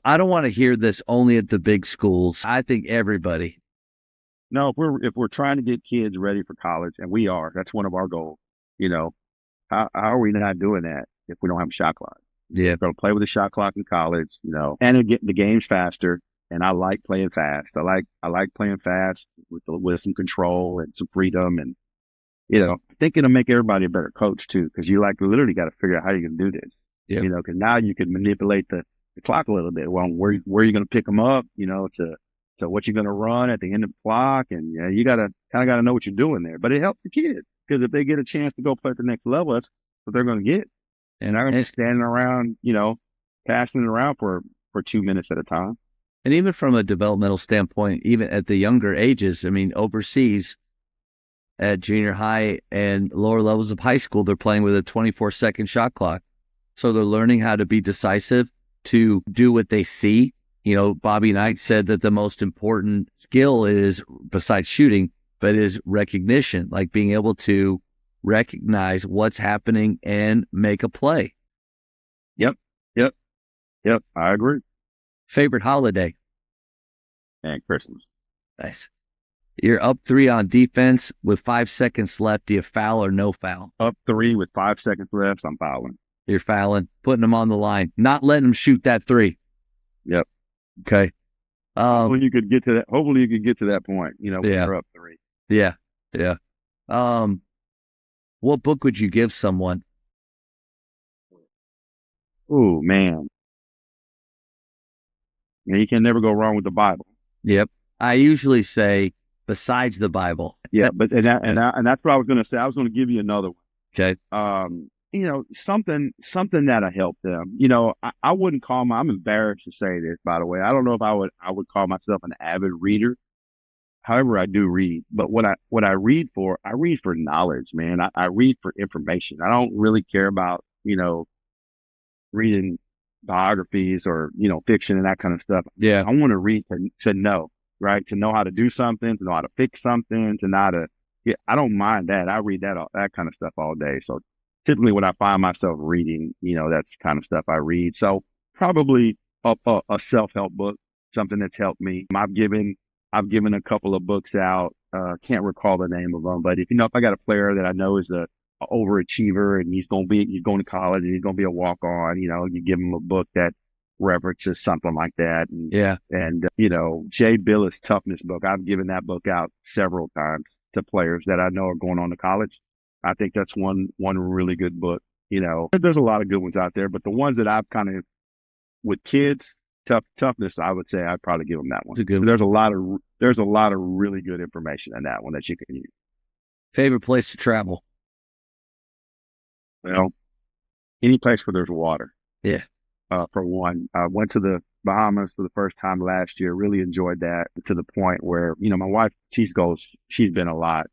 Speaker 2: I don't want to hear this only at the big schools. I think everybody
Speaker 1: No, if we're trying to get kids ready for college, and we are, that's one of our goals. You know, how are we not doing that if we don't have a shot clock?
Speaker 2: Yeah.
Speaker 1: We're going to play with a shot clock in college, and it get the game's faster. And I like playing fast. I like playing fast with some control and some freedom, and I think it'll make everybody a better coach too, because you literally got to figure out how you can do this.
Speaker 2: Yeah.
Speaker 1: Because now you can manipulate the clock a little bit. Well, where are you going to pick them up? To what you're going to run at the end of the clock, and you got to know what you're doing there. But it helps the kids, because if they get a chance to go play at the next level, that's what they're going to get. And they're going to be standing around, passing it around for 2 minutes at a time.
Speaker 2: And even from a developmental standpoint, even at the younger ages, I mean, overseas at junior high and lower levels of high school, they're playing with a 24-second shot clock. So they're learning how to be decisive, to do what they see. Bobby Knight said that the most important skill is, besides shooting, but is recognition, like being able to recognize what's happening and make a play.
Speaker 1: Yep. I agree.
Speaker 2: Favorite holiday?
Speaker 1: And Christmas.
Speaker 2: Nice. You're up 3 on defense with 5 seconds left. Do you foul or no foul?
Speaker 1: Up 3 with 5 seconds left, I'm fouling.
Speaker 2: You're fouling, putting them on the line, not letting them shoot that 3.
Speaker 1: Yep.
Speaker 2: Okay.
Speaker 1: Hopefully you could get to that. Hopefully you could get to that point. When you're up 3.
Speaker 2: Yeah. What book would you give someone?
Speaker 1: Oh man. You can never go wrong with the Bible.
Speaker 2: Yep. I usually say besides the Bible.
Speaker 1: Yeah, but that's what I was going to say. I was going to give you another one.
Speaker 2: Okay.
Speaker 1: Something that'll help them. I wouldn't call I'm embarrassed to say this, by the way. I don't know if I would call myself an avid reader. However, I do read. But what I read for knowledge, man. I read for information. I don't really care about, reading biographies or, fiction and that kind of stuff.
Speaker 2: Yeah.
Speaker 1: I want to read to know, right? To know how to do something, to know how to fix something, to know how to, I don't mind that. I read that kind of stuff all day. So typically when I find myself reading, that's kind of stuff I read. So probably a self-help book, something that's helped me. I've given a couple of books out. Can't recall the name of them, but if I got a player that I know is a overachiever and he's going to college and he's going to be a walk-on, you give him a book that references something like that. And Jay Billis' toughness book, I've given that book out several times to players that I know are going on to college. I think that's one really good book. There's a lot of good ones out there, but the ones that I've kind of, with kids, toughness, I would say I'd probably give them that one. There's a lot of really good information in that one that you can use.
Speaker 2: Favorite place to travel?
Speaker 1: Well, any place where there's water.
Speaker 2: Yeah.
Speaker 1: For one, I went to the Bahamas for the first time last year. Really enjoyed that, to the point where, my wife, she's been a lot.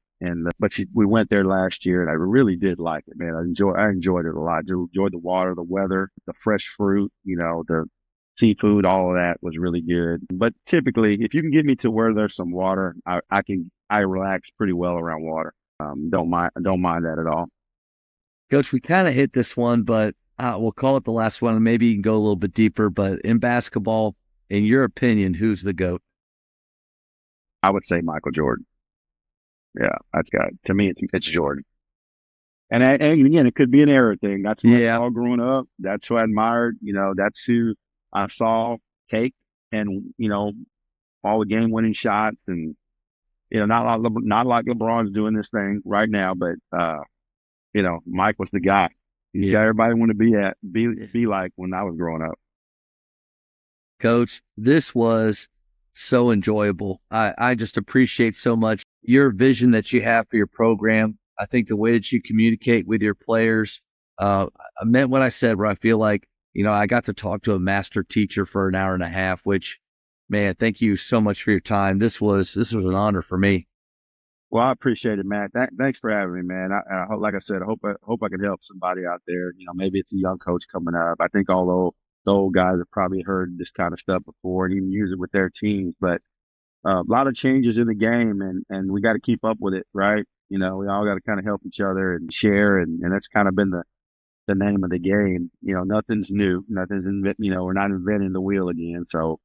Speaker 1: But we went there last year and I really did like it, man. I enjoyed it a lot. Enjoyed the water, the weather, the fresh fruit, the seafood, all of that was really good. But typically, if you can get me to where there's some water, I relax pretty well around water. Don't mind that at all.
Speaker 2: Coach, we kind of hit this one, but we'll call it the last one, and maybe you can go a little bit deeper. But in basketball, in your opinion, who's the GOAT?
Speaker 1: I would say Michael Jordan. Yeah, that's got, to me, it's Jordan. And again, it could be an era thing. That's who I saw growing up. That's who I admired. That's who I saw take, and all the game-winning shots, and not like LeBron's doing this thing right now, but Mike was the guy. He's got everybody want to be like when I was growing up.
Speaker 2: Coach, this was so enjoyable. I just appreciate so much your vision that you have for your program. I think the way that you communicate with your players, I meant what I said, where I feel like, I got to talk to a master teacher for an hour and a half, which, man, thank you so much for your time. This was an honor for me.
Speaker 1: Well, I appreciate it, Matt. Thanks for having me, man. I hope, like I said, I hope I can help somebody out there. Maybe it's a young coach coming up. I think all the old guys have probably heard this kind of stuff before and even use it with their teams. But a lot of changes in the game, and we got to keep up with it, right? We all got to kind of help each other and share, and that's kind of been the name of the game. Nothing's new. We're not inventing the wheel again. So,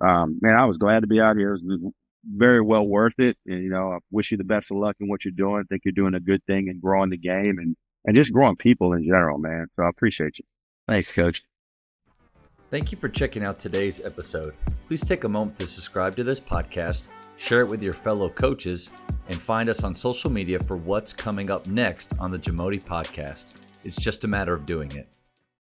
Speaker 1: man, I was glad to be out here. It was very well worth it. And, I wish you the best of luck in what you're doing. I think you're doing a good thing and growing the game and just growing people in general, man. So I appreciate you.
Speaker 2: Thanks, Coach.
Speaker 5: Thank you for checking out today's episode. Please take a moment to subscribe to this podcast, share it with your fellow coaches, and find us on social media for what's coming up next on the JAMODI podcast. It's just a matter of doing it.